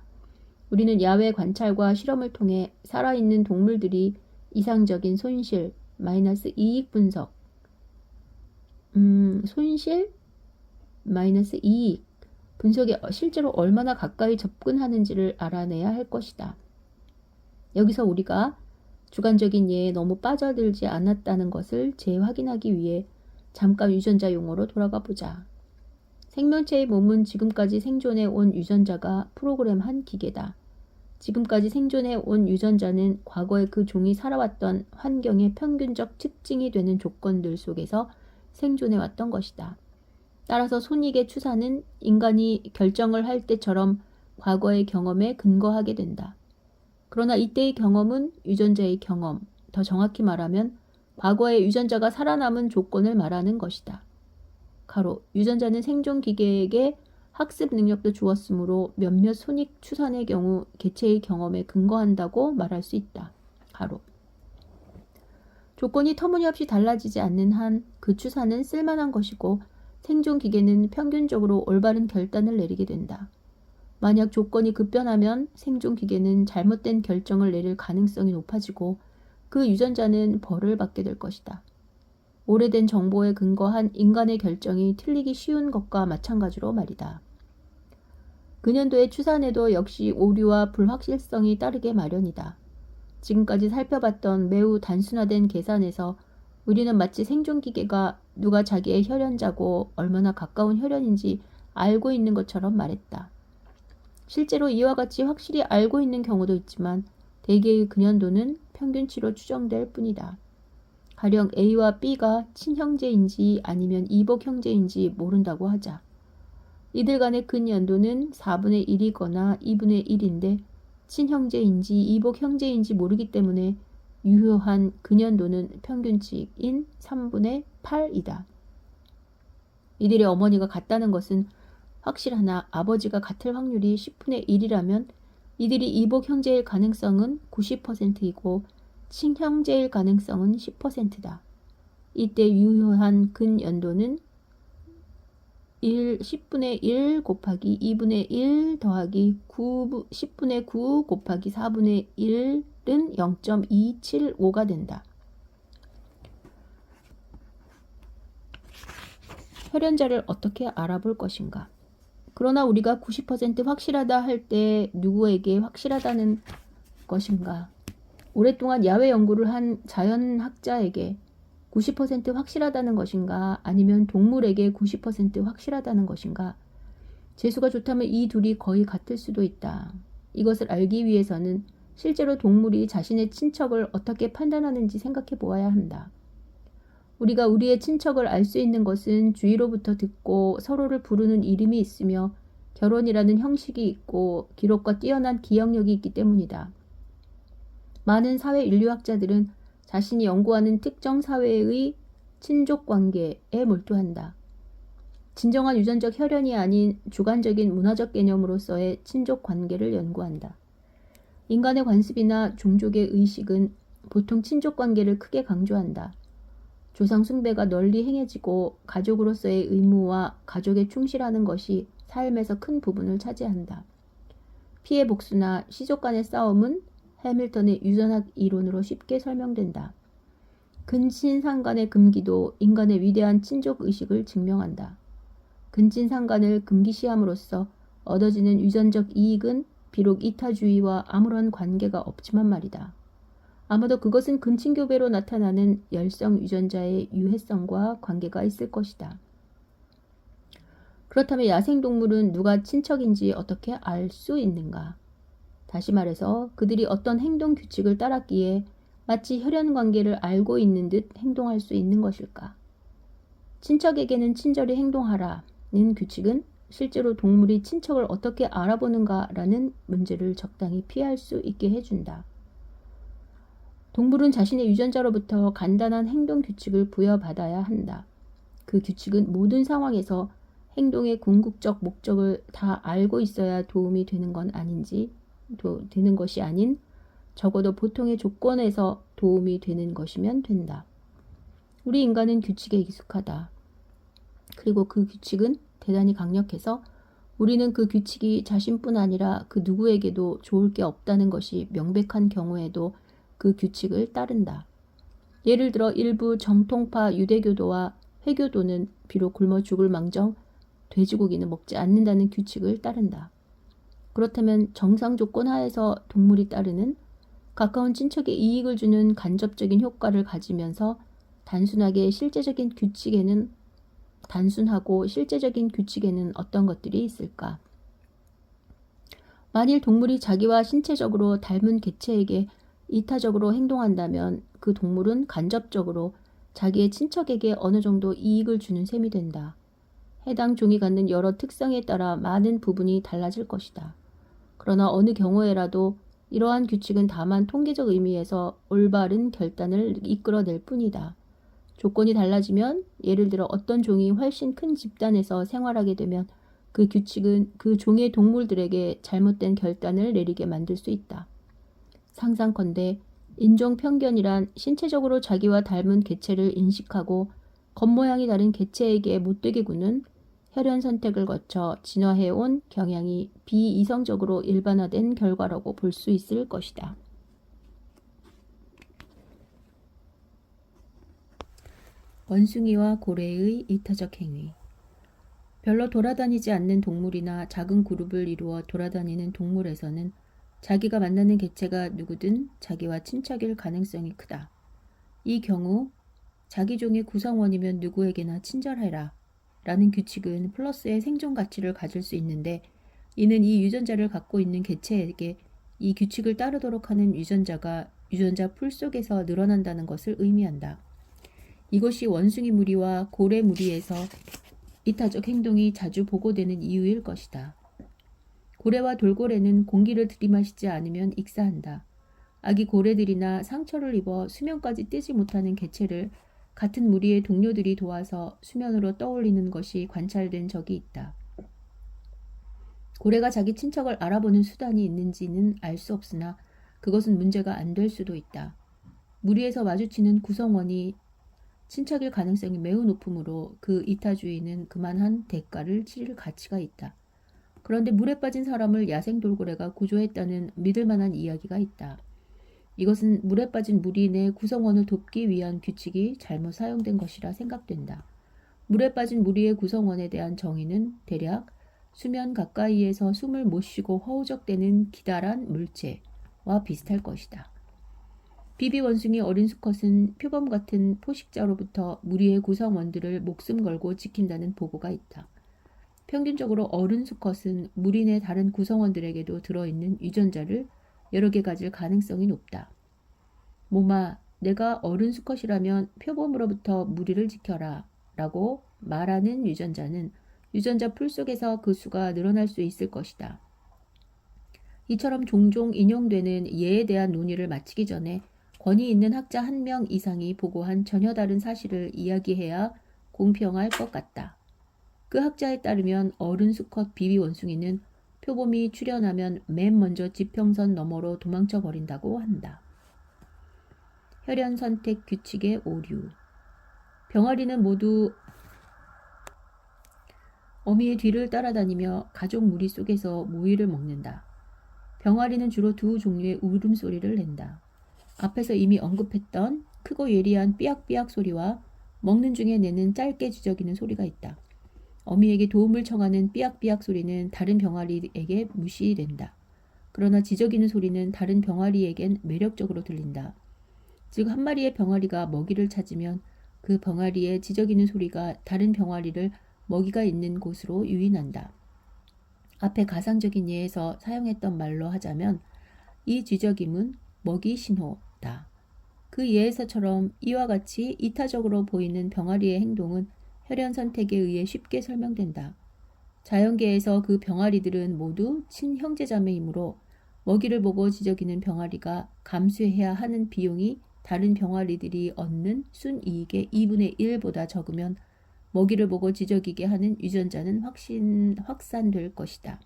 우리는 야외 관찰과 실험을 통해 살아있는 동물들이 이상적인 손실, 마이너스 이익 분석, 손실, 마이너스 이익 분석에 실제로 얼마나 가까이 접근하는지를 알아내야 할 것이다. 여기서 우리가 주관적인 예에 너무 빠져들지 않았다는 것을 재확인하기 위해 잠깐 유전자 용어로 돌아가 보자. 생명체의 몸은 지금까지 생존해 온 유전자가 프로그램한 기계다. 지금까지 생존해 온 유전자는 과거에 그 종이 살아왔던 환경의 평균적 특징이 되는 조건들 속에서 생존해 왔던 것이다. 따라서 손익의 추산은 인간이 결정을 할 때처럼 과거의 경험에 근거하게 된다. 그러나 이때의 경험은 유전자의 경험, 더 정확히 말하면 과거의 유전자가 살아남은 조건을 말하는 것이다. 가로, 유전자는 생존 기계에게 학습 능력도 주었으므로 몇몇 손익 추산의 경우 개체의 경험에 근거한다고 말할 수 있다. 가로. 조건이 터무니없이 달라지지 않는 한 그 추산은 쓸만한 것이고 생존 기계는 평균적으로 올바른 결단을 내리게 된다. 만약 조건이 급변하면 생존 기계는 잘못된 결정을 내릴 가능성이 높아지고 그 유전자는 벌을 받게 될 것이다. 오래된 정보에 근거한 인간의 결정이 틀리기 쉬운 것과 마찬가지로 말이다. 근현도의 추산에도 역시 오류와 불확실성이 따르게 마련이다. 지금까지 살펴봤던 매우 단순화된 계산에서 우리는 마치 생존기계가 누가 자기의 혈연자고 얼마나 가까운 혈연인지 알고 있는 것처럼 말했다. 실제로 이와 같이 확실히 알고 있는 경우도 있지만 대개의 근현도는 평균치로 추정될 뿐이다. 가령 A와 B가 친형제인지 아니면 이복 형제인지 모른다고 하자. 이들 간의 근연도는 4분의 1이거나 2분의 1인데 친형제인지 이복 형제인지 모르기 때문에 유효한 근연도는 평균치인 3분의 8이다. 이들의 어머니가 같다는 것은 확실하나 아버지가 같을 확률이 10분의 1이라면 이들이 이복 형제일 가능성은 90%이고 친형제일 가능성은 10%다. 이때 유효한 근연도는 10분의 1 곱하기 2분의 1 더하기 10분의 9 곱하기 4분의 1은 0.275가 된다. 혈연자를 어떻게 알아볼 것인가? 그러나 우리가 90% 확실하다 할 때 누구에게 확실하다는 것인가? 오랫동안 야외 연구를 한 자연학자에게 90% 확실하다는 것인가? 아니면 동물에게 90% 확실하다는 것인가? 재수가 좋다면 이 둘이 거의 같을 수도 있다. 이것을 알기 위해서는 실제로 동물이 자신의 친척을 어떻게 판단하는지 생각해 보아야 한다. 우리가 우리의 친척을 알 수 있는 것은 주위로부터 듣고 서로를 부르는 이름이 있으며 결혼이라는 형식이 있고 기록과 뛰어난 기억력이 있기 때문이다. 많은 사회 인류학자들은 자신이 연구하는 특정 사회의 친족 관계에 몰두한다. 진정한 유전적 혈연이 아닌 주관적인 문화적 개념으로서의 친족 관계를 연구한다. 인간의 관습이나 종족의 의식은 보통 친족 관계를 크게 강조한다. 조상 숭배가 널리 행해지고 가족으로서의 의무와 가족에 충실하는 것이 삶에서 큰 부분을 차지한다. 피해 복수나 시족 간의 싸움은 해밀턴의 유전학 이론으로 쉽게 설명된다. 근친상간의 금기도 인간의 위대한 친족 의식을 증명한다. 근친상간을 금기시함으로써 얻어지는 유전적 이익은 비록 이타주의와 아무런 관계가 없지만 말이다. 아마도 그것은 근친교배로 나타나는 열성 유전자의 유해성과 관계가 있을 것이다. 그렇다면 야생동물은 누가 친척인지 어떻게 알 수 있는가? 다시 말해서 그들이 어떤 행동 규칙을 따랐기에 마치 혈연관계를 알고 있는 듯 행동할 수 있는 것일까? 친척에게는 친절히 행동하라는 규칙은 실제로 동물이 친척을 어떻게 알아보는가라는 문제를 적당히 피할 수 있게 해준다. 동물은 자신의 유전자로부터 간단한 행동 규칙을 부여받아야 한다. 그 규칙은 모든 상황에서 행동의 궁극적 목적을 다 알고 있어야 도움이 되는 건 아닌지 되는 것이 아닌 적어도 보통의 조건에서 도움이 되는 것이면 된다. 우리 인간은 규칙에 익숙하다. 그리고 그 규칙은 대단히 강력해서 우리는 그 규칙이 자신뿐 아니라 그 누구에게도 좋을 게 없다는 것이 명백한 경우에도 그 규칙을 따른다. 예를 들어 일부 정통파 유대교도와 회교도는 비록 굶어 죽을 망정 돼지고기는 먹지 않는다는 규칙을 따른다. 그렇다면 정상 조건 하에서 동물이 따르는 가까운 친척에 이익을 주는 간접적인 효과를 가지면서 단순하고 실제적인 규칙에는 어떤 것들이 있을까? 만일 동물이 자기와 신체적으로 닮은 개체에게 이타적으로 행동한다면 그 동물은 간접적으로 자기의 친척에게 어느 정도 이익을 주는 셈이 된다. 해당 종이 갖는 여러 특성에 따라 많은 부분이 달라질 것이다. 그러나 어느 경우에라도 이러한 규칙은 다만 통계적 의미에서 올바른 결단을 이끌어낼 뿐이다. 조건이 달라지면 예를 들어 어떤 종이 훨씬 큰 집단에서 생활하게 되면 그 규칙은 그 종의 동물들에게 잘못된 결단을 내리게 만들 수 있다. 상상컨대 인종 편견이란 신체적으로 자기와 닮은 개체를 인식하고 겉모양이 다른 개체에게 못되게 구는 혈연 선택을 거쳐 진화해온 경향이 비이성적으로 일반화된 결과라고 볼 수 있을 것이다. 원숭이와 고래의 이타적 행위. 별로 돌아다니지 않는 동물이나 작은 그룹을 이루어 돌아다니는 동물에서는 자기가 만나는 개체가 누구든 자기와 친척일 가능성이 크다. 이 경우 자기 종의 구성원이면 누구에게나 친절해라 라는 규칙은 플러스의 생존 가치를 가질 수 있는데 이는 이 유전자를 갖고 있는 개체에게 이 규칙을 따르도록 하는 유전자가 유전자 풀 속에서 늘어난다는 것을 의미한다. 이것이 원숭이 무리와 고래 무리에서 이타적 행동이 자주 보고되는 이유일 것이다. 고래와 돌고래는 공기를 들이마시지 않으면 익사한다. 아기 고래들이나 상처를 입어 수면까지 뜨지 못하는 개체를 같은 무리의 동료들이 도와서 수면으로 떠올리는 것이 관찰된 적이 있다. 고래가 자기 친척을 알아보는 수단이 있는지는 알 수 없으나 그것은 문제가 안 될 수도 있다. 무리에서 마주치는 구성원이 친척일 가능성이 매우 높으므로 그 이타주의는 그만한 대가를 치를 가치가 있다. 그런데 물에 빠진 사람을 야생 돌고래가 구조했다는 믿을 만한 이야기가 있다. 이것은 물에 빠진 무리 내 구성원을 돕기 위한 규칙이 잘못 사용된 것이라 생각된다. 물에 빠진 무리의 구성원에 대한 정의는 대략 수면 가까이에서 숨을 못 쉬고 허우적대는 기다란 물체와 비슷할 것이다. 비비 원숭이 어린 수컷은 표범 같은 포식자로부터 무리의 구성원들을 목숨 걸고 지킨다는 보고가 있다. 평균적으로 어른 수컷은 무리 내 다른 구성원들에게도 들어있는 유전자를 여러 개 가질 가능성이 높다. 모마, 내가 어른 수컷이라면 표범으로부터 무리를 지켜라 라고 말하는 유전자는 유전자 풀 속에서 그 수가 늘어날 수 있을 것이다. 이처럼 종종 인용되는 예에 대한 논의를 마치기 전에 권위 있는 학자 1명 이상이 보고한 전혀 다른 사실을 이야기해야 공평할 것 같다. 그 학자에 따르면 어른 수컷 비비 원숭이는 표범이 출현하면 맨 먼저 지평선 너머로 도망쳐 버린다고 한다. 혈연 선택 규칙의 오류. 병아리는 모두 어미의 뒤를 따라다니며 가족 무리 속에서 모이를 먹는다. 병아리는 주로 두 종류의 울음소리를 낸다. 앞에서 이미 언급했던 크고 예리한 삐약삐약 소리와 먹는 중에 내는 짧게 지저귀는 소리가 있다. 어미에게 도움을 청하는 삐약삐약 소리는 다른 병아리에게 무시된다. 그러나 지저귀는 소리는 다른 병아리에겐 매력적으로 들린다. 즉 한 마리의 병아리가 먹이를 찾으면 그 병아리의 지저귀는 소리가 다른 병아리를 먹이가 있는 곳으로 유인한다. 앞에 가상적인 예에서 사용했던 말로 하자면 이 지저귀는 먹이 신호다. 그 예에서처럼 이와 같이 이타적으로 보이는 병아리의 행동은 혈연 선택에 의해 쉽게 설명된다. 자연계에서 그 병아리들은 모두 친형제자매이므로 먹이를 보고 지저귀는 병아리가 감수해야 하는 비용이 다른 병아리들이 얻는 순이익의 2분의 1보다 적으면 먹이를 보고 지저귀게 하는 유전자는 확산될 것이다.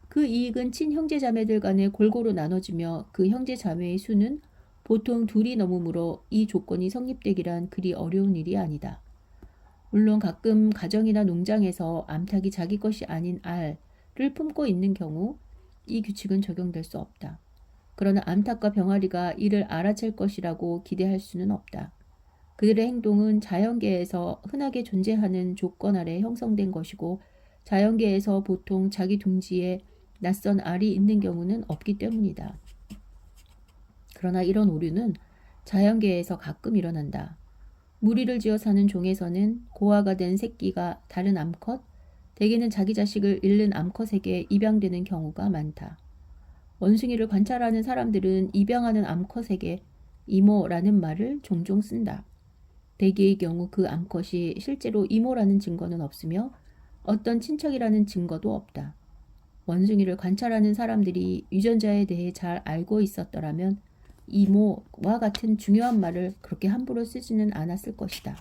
그 이익은 친형제자매들 간에 골고루 나눠지며 그 형제자매의 수는 보통 둘이 넘으므로 이 조건이 성립되기란 그리 어려운 일이 아니다. 물론 가끔 가정이나 농장에서 암탉이 자기 것이 아닌 알을 품고 있는 경우 이 규칙은 적용될 수 없다. 그러나 암탉과 병아리가 이를 알아챌 것이라고 기대할 수는 없다. 그들의 행동은 자연계에서 흔하게 존재하는 조건 아래 형성된 것이고 자연계에서 보통 자기 둥지에 낯선 알이 있는 경우는 없기 때문이다. 그러나 이런 오류는 자연계에서 가끔 일어난다. 무리를 지어 사는 종에서는 고아가 된 새끼가 다른 암컷, 대개는 자기 자식을 잃는 암컷에게 입양되는 경우가 많다. 원숭이를 관찰하는 사람들은 입양하는 암컷에게 이모라는 말을 종종 쓴다. 대개의 경우 그 암컷이 실제로 이모라는 증거는 없으며 어떤 친척이라는 증거도 없다. 원숭이를 관찰하는 사람들이 유전자에 대해 잘 알고 있었더라면 이모와 같은 중요한 말을 그렇게 함부로 쓰지는 않았을 것이다.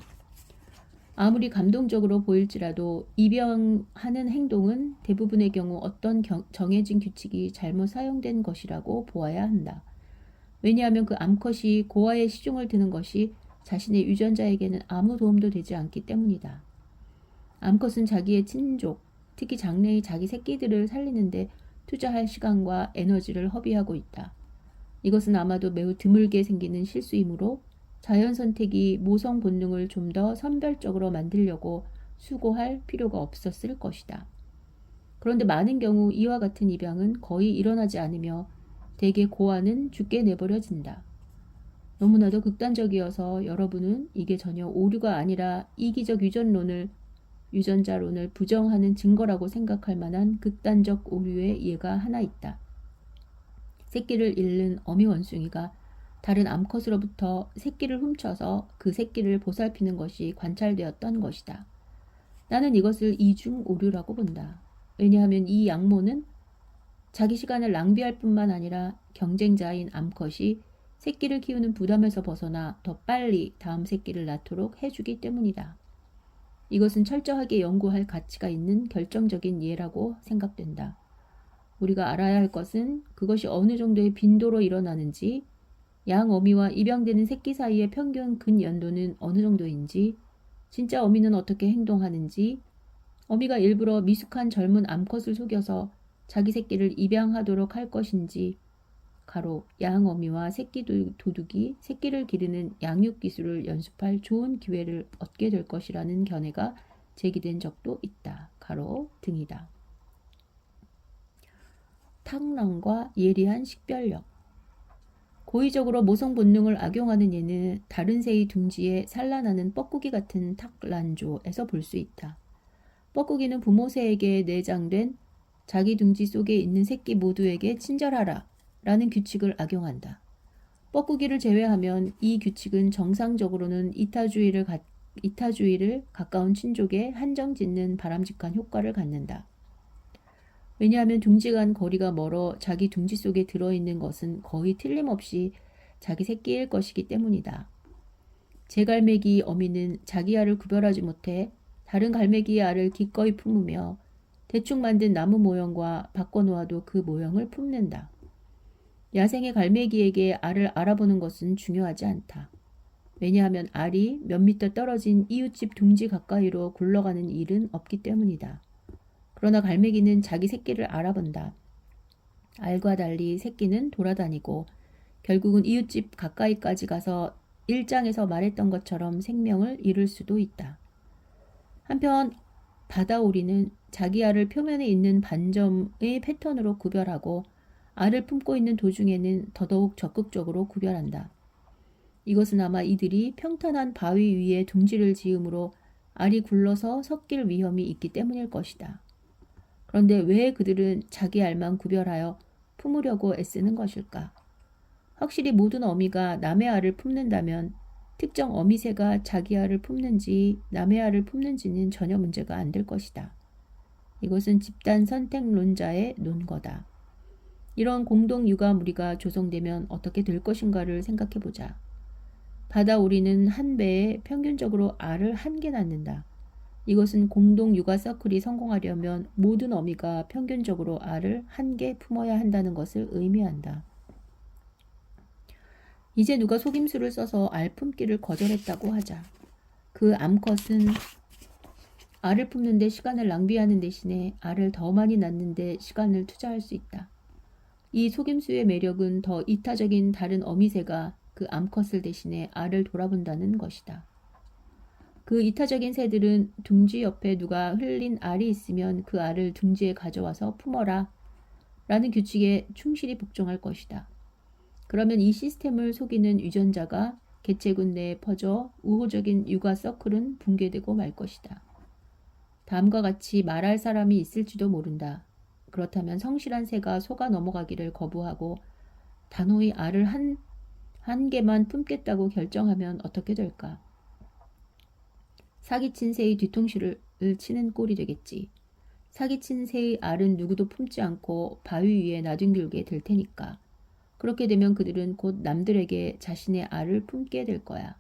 아무리 감동적으로 보일지라도 입양하는 행동은 대부분의 경우 어떤 정해진 규칙이 잘못 사용된 것이라고 보아야 한다. 왜냐하면 그 암컷이 고아의 시중을 드는 것이 자신의 유전자에게는 아무 도움도 되지 않기 때문이다. 암컷은 자기의 친족, 특히 장래의 자기 새끼들을 살리는데 투자할 시간과 에너지를 허비하고 있다. 이것은 아마도 매우 드물게 생기는 실수이므로 자연 선택이 모성 본능을 좀 더 선별적으로 만들려고 수고할 필요가 없었을 것이다. 그런데 많은 경우 이와 같은 입양은 거의 일어나지 않으며 대개 고아는 죽게 내버려진다. 너무나도 극단적이어서 여러분은 이게 전혀 오류가 아니라 이기적 유전자론을 부정하는 증거라고 생각할 만한 극단적 오류의 예가 하나 있다. 새끼를 잃는 어미 원숭이가 다른 암컷으로부터 새끼를 훔쳐서 그 새끼를 보살피는 것이 관찰되었던 것이다. 나는 이것을 이중 오류라고 본다. 왜냐하면 이 양모는 자기 시간을 낭비할 뿐만 아니라 경쟁자인 암컷이 새끼를 키우는 부담에서 벗어나 더 빨리 다음 새끼를 낳도록 해주기 때문이다. 이것은 철저하게 연구할 가치가 있는 결정적인 예라고 생각된다. 우리가 알아야 할 것은 그것이 어느 정도의 빈도로 일어나는지, 양 어미와 입양되는 새끼 사이의 평균 근연도는 어느 정도인지, 진짜 어미는 어떻게 행동하는지, 어미가 일부러 미숙한 젊은 암컷을 속여서 자기 새끼를 입양하도록 할 것인지, 가로 양 어미와 새끼 도둑이 새끼를 기르는 양육 기술을 연습할 좋은 기회를 얻게 될 것이라는 견해가 제기된 적도 있다. 가로 등이다. 탕란과 예리한 식별력. 고의적으로 모성 본능을 악용하는 예는 다른 새의 둥지에 산란하는 뻐꾸기 같은 탁란조에서 볼 수 있다. 뻐꾸기는 부모 새에게 내장된 자기 둥지 속에 있는 새끼 모두에게 친절하라 라는 규칙을 악용한다. 뻐꾸기를 제외하면 이 규칙은 정상적으로는 이타주의를 가까운 친족에 한정짓는 바람직한 효과를 갖는다. 왜냐하면 둥지 간 거리가 멀어 자기 둥지 속에 들어있는 것은 거의 틀림없이 자기 새끼일 것이기 때문이다. 제갈매기 어미는 자기 알을 구별하지 못해 다른 갈매기의 알을 기꺼이 품으며 대충 만든 나무 모형과 바꿔놓아도 그 모형을 품는다. 야생의 갈매기에게 알을 알아보는 것은 중요하지 않다. 왜냐하면 알이 몇 미터 떨어진 이웃집 둥지 가까이로 굴러가는 일은 없기 때문이다. 그러나 갈매기는 자기 새끼를 알아본다. 알과 달리 새끼는 돌아다니고 결국은 이웃집 가까이까지 가서 1장에서 말했던 것처럼 생명을 잃을 수도 있다. 한편 바다오리는 자기 알을 표면에 있는 반점의 패턴으로 구별하고 알을 품고 있는 도중에는 더더욱 적극적으로 구별한다. 이것은 아마 이들이 평탄한 바위 위에 둥지를 지음으로 알이 굴러서 섞일 위험이 있기 때문일 것이다. 그런데 왜 그들은 자기 알만 구별하여 품으려고 애쓰는 것일까? 확실히 모든 어미가 남의 알을 품는다면 특정 어미새가 자기 알을 품는지 남의 알을 품는지는 전혀 문제가 안 될 것이다. 이것은 집단 선택론자의 논거다. 이런 공동 육아 무리가 조성되면 어떻게 될 것인가를 생각해보자. 바다오리는 한 배에 평균적으로 알을 1개 낳는다. 이것은 공동 육아 서클이 성공하려면 모든 어미가 평균적으로 알을 1개 품어야 한다는 것을 의미한다. 이제 누가 속임수를 써서 알 품기를 거절했다고 하자. 그 암컷은 알을 품는 데 시간을 낭비하는 대신에 알을 더 많이 낳는 데 시간을 투자할 수 있다. 이 속임수의 매력은 더 이타적인 다른 어미새가 그 암컷을 대신해 알을 돌아본다는 것이다. 그 이타적인 새들은 둥지 옆에 누가 흘린 알이 있으면 그 알을 둥지에 가져와서 품어라 라는 규칙에 충실히 복종할 것이다. 그러면 이 시스템을 속이는 유전자가 개체군 내에 퍼져 우호적인 육아 서클은 붕괴되고 말 것이다. 다음과 같이 말할 사람이 있을지도 모른다. 그렇다면 성실한 새가 속아 넘어가기를 거부하고 단호히 알을 한 개만 품겠다고 결정하면 어떻게 될까? 사기친 새의 뒤통수를 치는 꼴이 되겠지. 사기친 새의 알은 누구도 품지 않고 바위 위에 놔둔길게 될 테니까. 그렇게 되면 그들은 곧 남들에게 자신의 알을 품게 될 거야.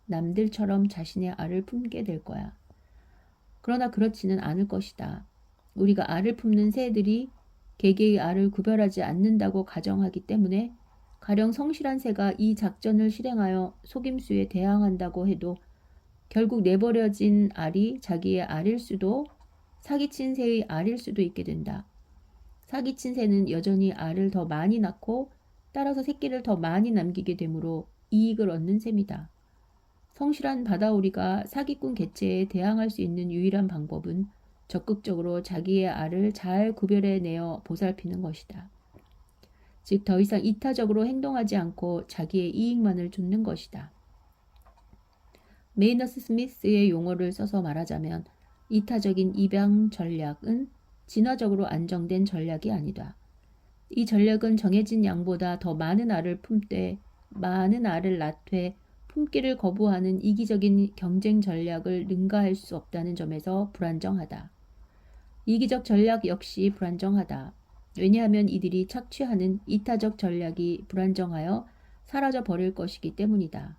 남들처럼 자신의 알을 품게 될 거야. 그러나 그렇지는 않을 것이다. 우리가 알을 품는 새들이 개개의 알을 구별하지 않는다고 가정하기 때문에 가령 성실한 새가 이 작전을 실행하여 속임수에 대항한다고 해도 결국 내버려진 알이 자기의 알일 수도 사기친 새의 알일 수도 있게 된다. 사기친 새는 여전히 알을 더 많이 낳고 따라서 새끼를 더 많이 남기게 되므로 이익을 얻는 셈이다. 성실한 바다오리가 사기꾼 개체에 대항할 수 있는 유일한 방법은 적극적으로 자기의 알을 잘 구별해내어 보살피는 것이다. 즉 더 이상 이타적으로 행동하지 않고 자기의 이익만을 쫓는 것이다. 메이너스 스미스의 용어를 써서 말하자면 이타적인 입양 전략은 진화적으로 안정된 전략이 아니다. 이 전략은 정해진 양보다 더 많은 알을 품되 많은 알을 낳되 품기를 거부하는 이기적인 경쟁 전략을 능가할 수 없다는 점에서 불안정하다. 이기적 전략 역시 불안정하다. 왜냐하면 이들이 착취하는 이타적 전략이 불안정하여 사라져 버릴 것이기 때문이다.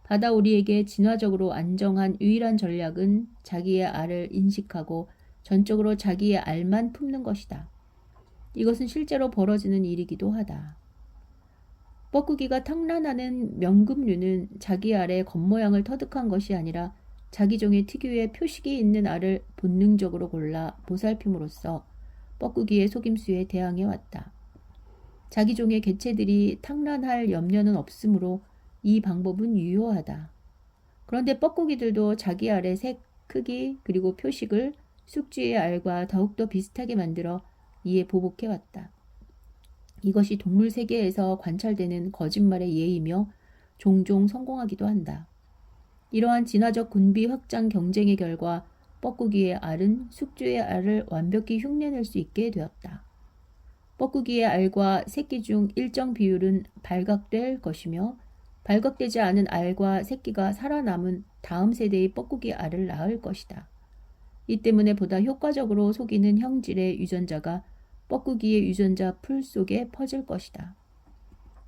바다 오리에게 진화적으로 안정한 유일한 전략은 자기의 알을 인식하고 전적으로 자기의 알만 품는 것이다. 이것은 실제로 벌어지는 일이기도 하다. 뻐꾸기가 탕란하는 명금류는 자기 알의 겉모양을 터득한 것이 아니라 자기 종의 특유의 표식이 있는 알을 본능적으로 골라 보살핌으로써 뻐꾸기의 속임수에 대항해 왔다. 자기 종의 개체들이 탕란할 염려는 없으므로 이 방법은 유효하다. 그런데 뻐꾸기들도 자기 알의 색, 크기, 그리고 표식을 숙주의 알과 더욱더 비슷하게 만들어 이에 보복해 왔다. 이것이 동물 세계에서 관찰되는 거짓말의 예이며 종종 성공하기도 한다. 이러한 진화적 군비 확장 경쟁의 결과 뻐꾸기의 알은 숙주의 알을 완벽히 흉내낼 수 있게 되었다. 뻐꾸기의 알과 새끼 중 일정 비율은 발각될 것이며 발각되지 않은 알과 새끼가 살아남은 다음 세대의 뻐꾸기 알을 낳을 것이다. 이 때문에 보다 효과적으로 속이는 형질의 유전자가 뻐꾸기의 유전자 풀 속에 퍼질 것이다.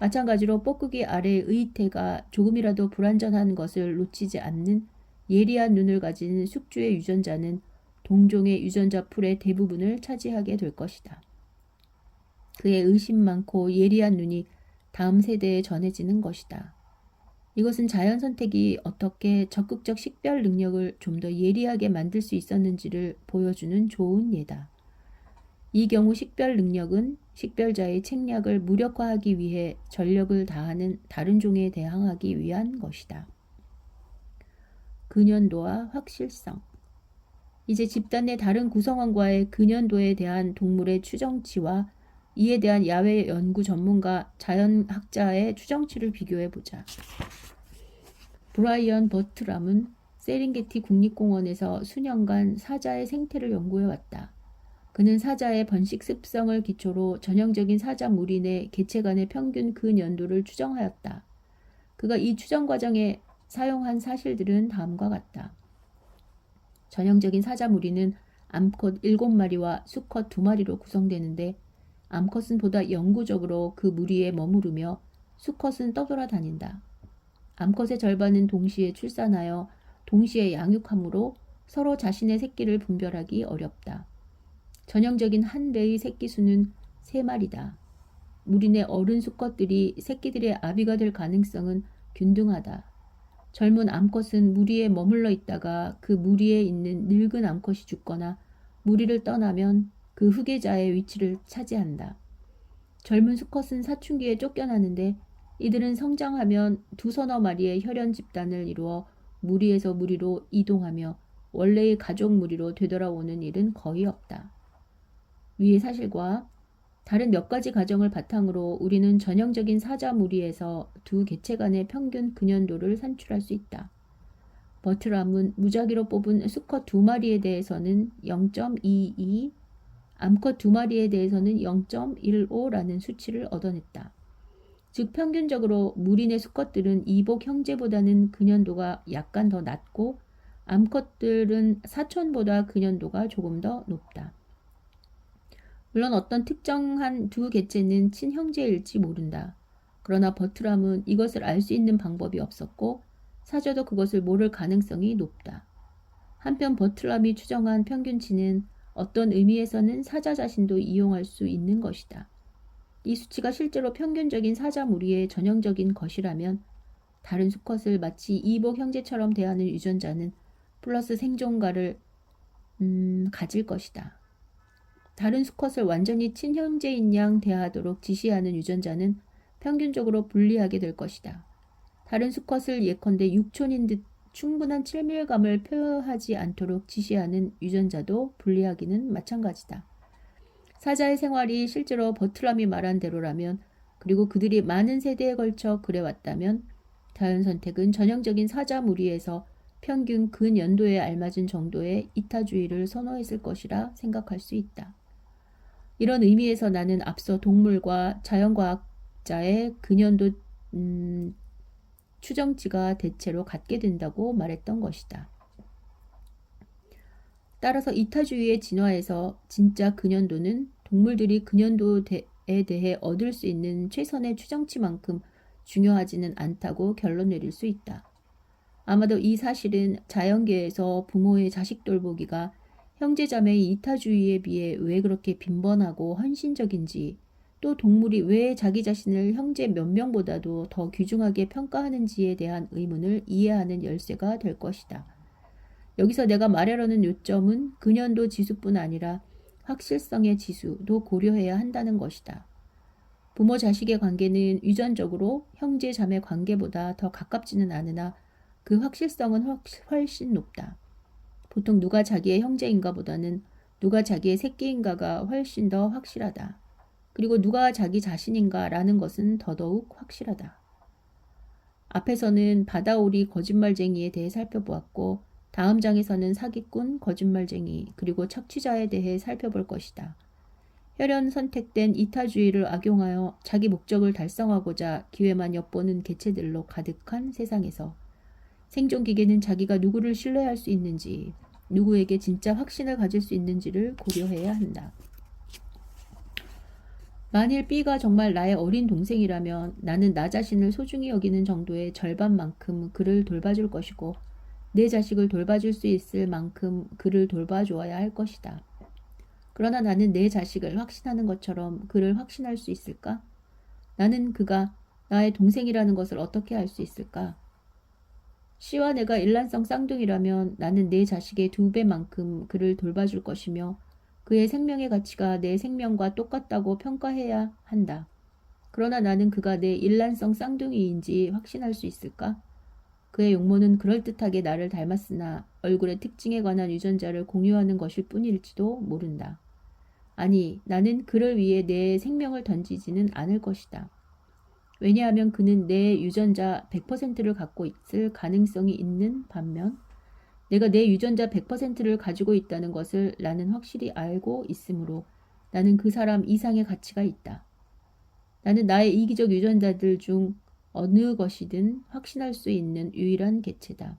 마찬가지로 뻐꾸기 알의 의태가 조금이라도 불완전한 것을 놓치지 않는 예리한 눈을 가진 숙주의 유전자는 동종의 유전자 풀의 대부분을 차지하게 될 것이다. 그의 의심 많고 예리한 눈이 다음 세대에 전해지는 것이다. 이것은 자연 선택이 어떻게 적극적 식별 능력을 좀 더 예리하게 만들 수 있었는지를 보여주는 좋은 예다. 이 경우 식별 능력은 식별자의 책략을 무력화하기 위해 전력을 다하는 다른 종에 대항하기 위한 것이다. 근연도와 확실성. 이제 집단 내 다른 구성원과의 근연도에 대한 동물의 추정치와 이에 대한 야외 연구 전문가 자연학자의 추정치를 비교해보자. 브라이언 버트람은 세렝게티 국립공원에서 수년간 사자의 생태를 연구해왔다. 그는 사자의 번식 습성을 기초로 전형적인 사자 무리 내 개체 간의 평균 근연도를 추정하였다. 그가 이 추정 과정에 사용한 사실들은 다음과 같다. 전형적인 사자 무리는 암컷 7마리와 수컷 2마리로 구성되는데 암컷은 보다 영구적으로 그 무리에 머무르며 수컷은 떠돌아다닌다. 암컷의 절반은 동시에 출산하여 동시에 양육하므로 서로 자신의 새끼를 분별하기 어렵다. 전형적인 한 배의 새끼 수는 3마리다. 무리 내 어른 수컷들이 새끼들의 아비가 될 가능성은 균등하다. 젊은 암컷은 무리에 머물러 있다가 그 무리에 있는 늙은 암컷이 죽거나 무리를 떠나면 그 후계자의 위치를 차지한다. 젊은 수컷은 사춘기에 쫓겨나는데 이들은 성장하면 2~3마리의 혈연 집단을 이루어 무리에서 무리로 이동하며 원래의 가족 무리로 되돌아오는 일은 거의 없다. 위의 사실과 다른 몇 가지 가정을 바탕으로 우리는 전형적인 사자 무리에서 두 개체 간의 평균 근연도를 산출할 수 있다. 버트람은 무작위로 뽑은 수컷 2마리에 대해서는 0.22, 암컷 2마리에 대해서는 0.15라는 수치를 얻어냈다. 즉 평균적으로 무리 내 수컷들은 이복 형제보다는 근연도가 약간 더 낮고 암컷들은 사촌보다 근연도가 조금 더 높다. 물론 어떤 특정한 두 개체는 친형제일지 모른다. 그러나 버트람은 이것을 알 수 있는 방법이 없었고 사자도 그것을 모를 가능성이 높다. 한편 버트람이 추정한 평균치는 어떤 의미에서는 사자 자신도 이용할 수 있는 것이다. 이 수치가 실제로 평균적인 사자 무리의 전형적인 것이라면 다른 수컷을 마치 이복 형제처럼 대하는 유전자는 플러스 생존가를 가질 것이다. 다른 수컷을 완전히 친형제인 양 대하도록 지시하는 유전자는 평균적으로 불리하게 될 것이다. 다른 수컷을 예컨대 육촌인 듯 충분한 친밀감을 표현하지 않도록 지시하는 유전자도 불리하기는 마찬가지다. 사자의 생활이 실제로 버트람이 말한 대로라면 그리고 그들이 많은 세대에 걸쳐 그래왔다면 자연선택은 전형적인 사자 무리에서 평균 근연도에 알맞은 정도의 이타주의를 선호했을 것이라 생각할 수 있다. 이런 의미에서 나는 앞서 동물과 자연과학자의 근연도 추정치가 대체로 같게 된다고 말했던 것이다. 따라서 이타주의의 진화에서 진짜 근연도는 동물들이 근현도에 대해 얻을 수 있는 최선의 추정치만큼 중요하지는 않다고 결론 내릴 수 있다. 아마도 이 사실은 자연계에서 부모의 자식 돌보기가 형제자매의 이타주의에 비해 왜 그렇게 빈번하고 헌신적인지, 또 동물이 왜 자기 자신을 형제 몇 명보다도 더 귀중하게 평가하는지에 대한 의문을 이해하는 열쇠가 될 것이다. 여기서 내가 말하려는 요점은 근현도 지수뿐 아니라 확실성의 지수도 고려해야 한다는 것이다. 부모 자식의 관계는 유전적으로 형제 자매 관계보다 더 가깝지는 않으나 그 확실성은 훨씬 높다. 보통 누가 자기의 형제인가 보다는 누가 자기의 새끼인가가 훨씬 더 확실하다. 그리고 누가 자기 자신인가 라는 것은 더더욱 확실하다. 앞에서는 받아오리 거짓말쟁이에 대해 살펴보았고, 다음 장에서는 사기꾼, 거짓말쟁이, 그리고 착취자에 대해 살펴볼 것이다. 혈연 선택된 이타주의를 악용하여 자기 목적을 달성하고자 기회만 엿보는 개체들로 가득한 세상에서 생존기계는 자기가 누구를 신뢰할 수 있는지, 누구에게 진짜 확신을 가질 수 있는지를 고려해야 한다. 만일 B가 정말 나의 어린 동생이라면 나는 나 자신을 소중히 여기는 정도의 절반만큼 그를 돌봐줄 것이고, 내 자식을 돌봐줄 수 있을 만큼 그를 돌봐주어야 할 것이다. 그러나 나는 내 자식을 확신하는 것처럼 그를 확신할 수 있을까? 나는 그가 나의 동생이라는 것을 어떻게 알 수 있을까? C와 내가 일란성 쌍둥이라면 나는 내 자식의 2배만큼 그를 돌봐줄 것이며, 그의 생명의 가치가 내 생명과 똑같다고 평가해야 한다. 그러나 나는 그가 내 일란성 쌍둥이인지 확신할 수 있을까? 그의 용모는 그럴듯하게 나를 닮았으나 얼굴의 특징에 관한 유전자를 공유하는 것일 뿐일지도 모른다. 아니, 나는 그를 위해 내 생명을 던지지는 않을 것이다. 왜냐하면 그는 내 유전자 100%를 갖고 있을 가능성이 있는 반면, 내가 내 유전자 100%를 가지고 있다는 것을 나는 확실히 알고 있으므로 나는 그 사람 이상의 가치가 있다. 나는 나의 이기적 유전자들 중 어느 것이든 확신할 수 있는 유일한 개체다.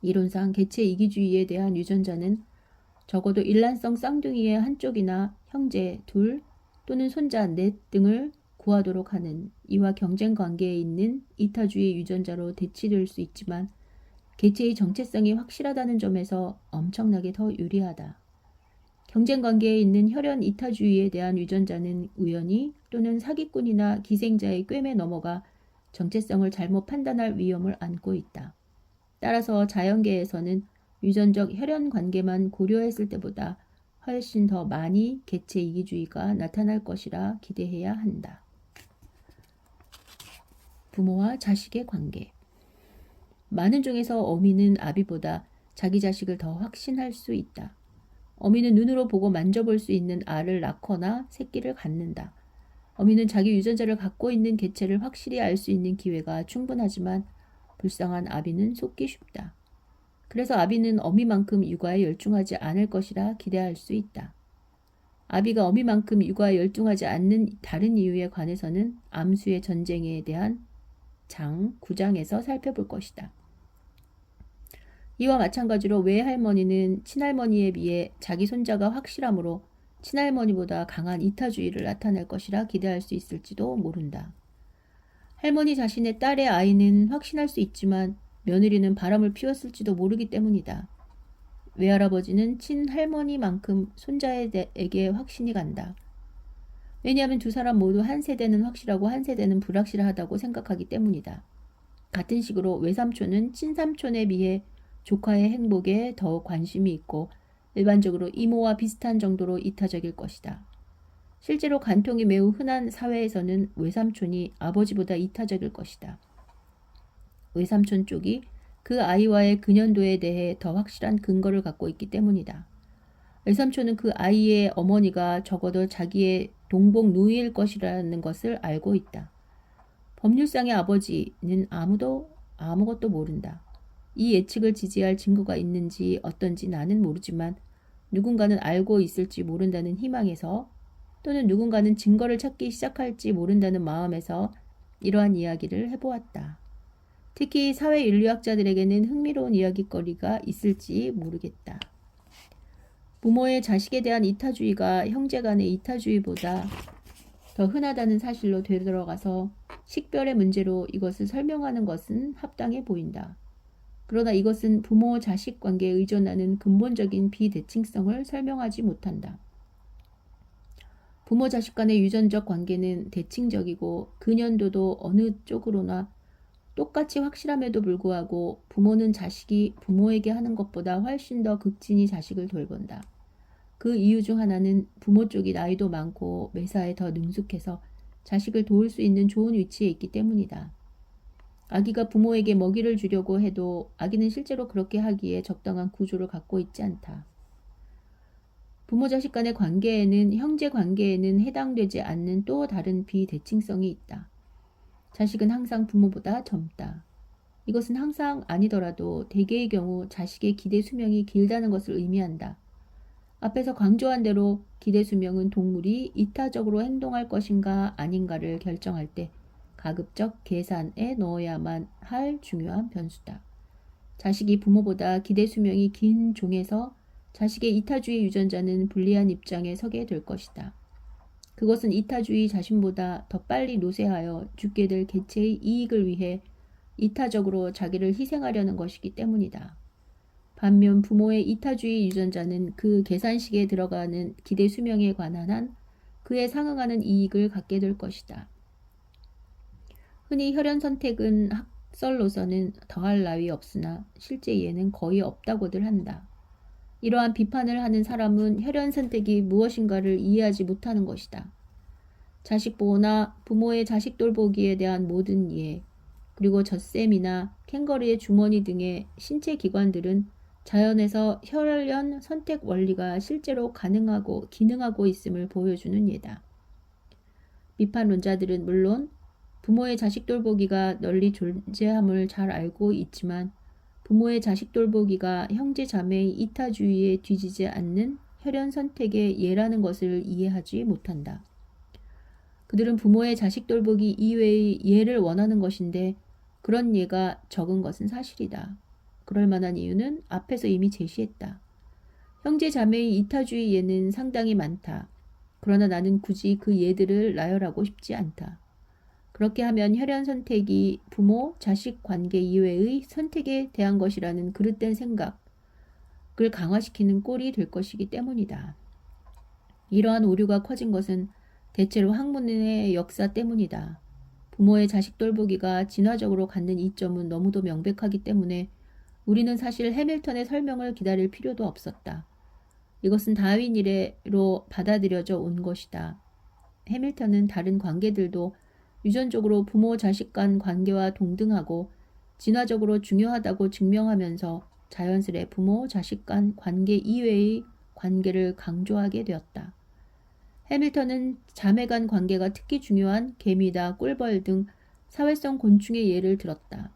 이론상 개체 이기주의에 대한 유전자는 적어도 일란성 쌍둥이의 한쪽이나 형제, 둘 또는 손자, 넷 등을 구하도록 하는 이와 경쟁 관계에 있는 이타주의 유전자로 대치될 수 있지만, 개체의 정체성이 확실하다는 점에서 엄청나게 더 유리하다. 경쟁 관계에 있는 혈연 이타주의에 대한 유전자는 우연히 또는 사기꾼이나 기생자의 꿰매 넘어가 정체성을 잘못 판단할 위험을 안고 있다. 따라서 자연계에서는 유전적 혈연 관계만 고려했을 때보다 훨씬 더 많이 개체 이기주의가 나타날 것이라 기대해야 한다. 부모와 자식의 관계. 많은 중에서 어미는 아비보다 자기 자식을 더 확신할 수 있다. 어미는 눈으로 보고 만져볼 수 있는 알을 낳거나 새끼를 갖는다. 어미는 자기 유전자를 갖고 있는 개체를 확실히 알 수 있는 기회가 충분하지만 불쌍한 아비는 속기 쉽다. 그래서 아비는 어미만큼 육아에 열중하지 않을 것이라 기대할 수 있다. 아비가 어미만큼 육아에 열중하지 않는 다른 이유에 관해서는 암수의 전쟁에 대한 장 9장에서 살펴볼 것이다. 이와 마찬가지로 외할머니는 친할머니에 비해 자기 손자가 확실하므로 친할머니보다 강한 이타주의를 나타낼 것이라 기대할 수 있을지도 모른다. 할머니 자신의 딸의 아이는 확신할 수 있지만 며느리는 바람을 피웠을지도 모르기 때문이다. 외할아버지는 친할머니만큼 손자에게 확신이 간다. 왜냐하면 두 사람 모두 한 세대는 확실하고 한 세대는 불확실하다고 생각하기 때문이다. 같은 식으로 외삼촌은 친삼촌에 비해 조카의 행복에 더 관심이 있고 일반적으로 이모와 비슷한 정도로 이타적일 것이다. 실제로 간통이 매우 흔한 사회에서는 외삼촌이 아버지보다 이타적일 것이다. 외삼촌 쪽이 그 아이와의 근현도에 대해 더 확실한 근거를 갖고 있기 때문이다. 외삼촌은 그 아이의 어머니가 적어도 자기의 동복 누이일 것이라는 것을 알고 있다. 법률상의 아버지는 아무것도 모른다. 이 예측을 지지할 증거가 있는지 어떤지 나는 모르지만 누군가는 알고 있을지 모른다는 희망에서, 또는 누군가는 증거를 찾기 시작할지 모른다는 마음에서 이러한 이야기를 해보았다. 특히 사회인류학자들에게는 흥미로운 이야기거리가 있을지 모르겠다. 부모의 자식에 대한 이타주의가 형제 간의 이타주의보다 더 흔하다는 사실로 되돌아가서 식별의 문제로 이것을 설명하는 것은 합당해 보인다. 그러나 이것은 부모-자식 관계에 의존하는 근본적인 비대칭성을 설명하지 못한다. 부모-자식 간의 유전적 관계는 대칭적이고 근연도도 어느 쪽으로나 똑같이 확실함에도 불구하고 부모는 자식이 부모에게 하는 것보다 훨씬 더 극진히 자식을 돌본다. 그 이유 중 하나는 부모 쪽이 나이도 많고 매사에 더 능숙해서 자식을 도울 수 있는 좋은 위치에 있기 때문이다. 아기가 부모에게 먹이를 주려고 해도 아기는 실제로 그렇게 하기에 적당한 구조를 갖고 있지 않다. 부모-자식 간의 관계에는 형제 관계에는 해당되지 않는 또 다른 비대칭성이 있다. 자식은 항상 부모보다 젊다. 이것은 항상 아니더라도 대개의 경우 자식의 기대 수명이 길다는 것을 의미한다. 앞에서 강조한 대로 기대 수명은 동물이 이타적으로 행동할 것인가 아닌가를 결정할 때 가급적 계산에 넣어야만 할 중요한 변수다. 자식이 부모보다 기대 수명이 긴 종에서 자식의 이타주의 유전자는 불리한 입장에 서게 될 것이다. 그것은 이타주의 자신보다 더 빨리 노쇠하여 죽게 될 개체의 이익을 위해 이타적으로 자기를 희생하려는 것이기 때문이다. 반면 부모의 이타주의 유전자는 그 계산식에 들어가는 기대 수명에 관한 한 그에 상응하는 이익을 갖게 될 것이다. 흔히 혈연 선택은 학설로서는 더할 나위 없으나 실제 예는 거의 없다고들 한다. 이러한 비판을 하는 사람은 혈연 선택이 무엇인가를 이해하지 못하는 것이다. 자식 보호나 부모의 자식 돌보기에 대한 모든 이해, 그리고 젖셈이나 캥거루의 주머니 등의 신체 기관들은 자연에서 혈연 선택 원리가 실제로 가능하고 기능하고 있음을 보여주는 예다. 비판론자들은 물론 부모의 자식 돌보기가 널리 존재함을 잘 알고 있지만 부모의 자식 돌보기가 형제 자매의 이타주의에 뒤지지 않는 혈연 선택의 예라는 것을 이해하지 못한다. 그들은 부모의 자식 돌보기 이외의 예를 원하는 것인데 그런 예가 적은 것은 사실이다. 그럴 만한 이유는 앞에서 이미 제시했다. 형제 자매의 이타주의 예는 상당히 많다. 그러나 나는 굳이 그 예들을 나열하고 싶지 않다. 그렇게 하면 혈연 선택이 부모, 자식 관계 이외의 선택에 대한 것이라는 그릇된 생각을 강화시키는 꼴이 될 것이기 때문이다. 이러한 오류가 커진 것은 대체로 학문의 역사 때문이다. 부모의 자식 돌보기가 진화적으로 갖는 이점은 너무도 명백하기 때문에 우리는 사실 해밀턴의 설명을 기다릴 필요도 없었다. 이것은 다윈 이래로 받아들여져 온 것이다. 해밀턴은 다른 관계들도 유전적으로 부모-자식 간 관계와 동등하고 진화적으로 중요하다고 증명하면서 자연스레 부모-자식 간 관계 이외의 관계를 강조하게 되었다. 해밀턴은 자매 간 관계가 특히 중요한 개미나 꿀벌 등 사회성 곤충의 예를 들었다.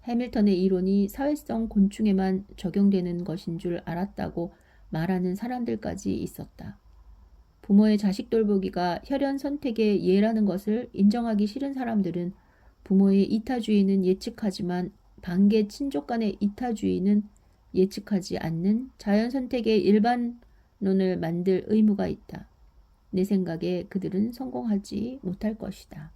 해밀턴의 이론이 사회성 곤충에만 적용되는 것인 줄 알았다고 말하는 사람들까지 있었다. 부모의 자식 돌보기가 혈연 선택의 예라는 것을 인정하기 싫은 사람들은 부모의 이타주의는 예측하지만 반개 친족 간의 이타주의는 예측하지 않는 자연 선택의 일반론을 만들 의무가 있다. 내 생각에 그들은 성공하지 못할 것이다.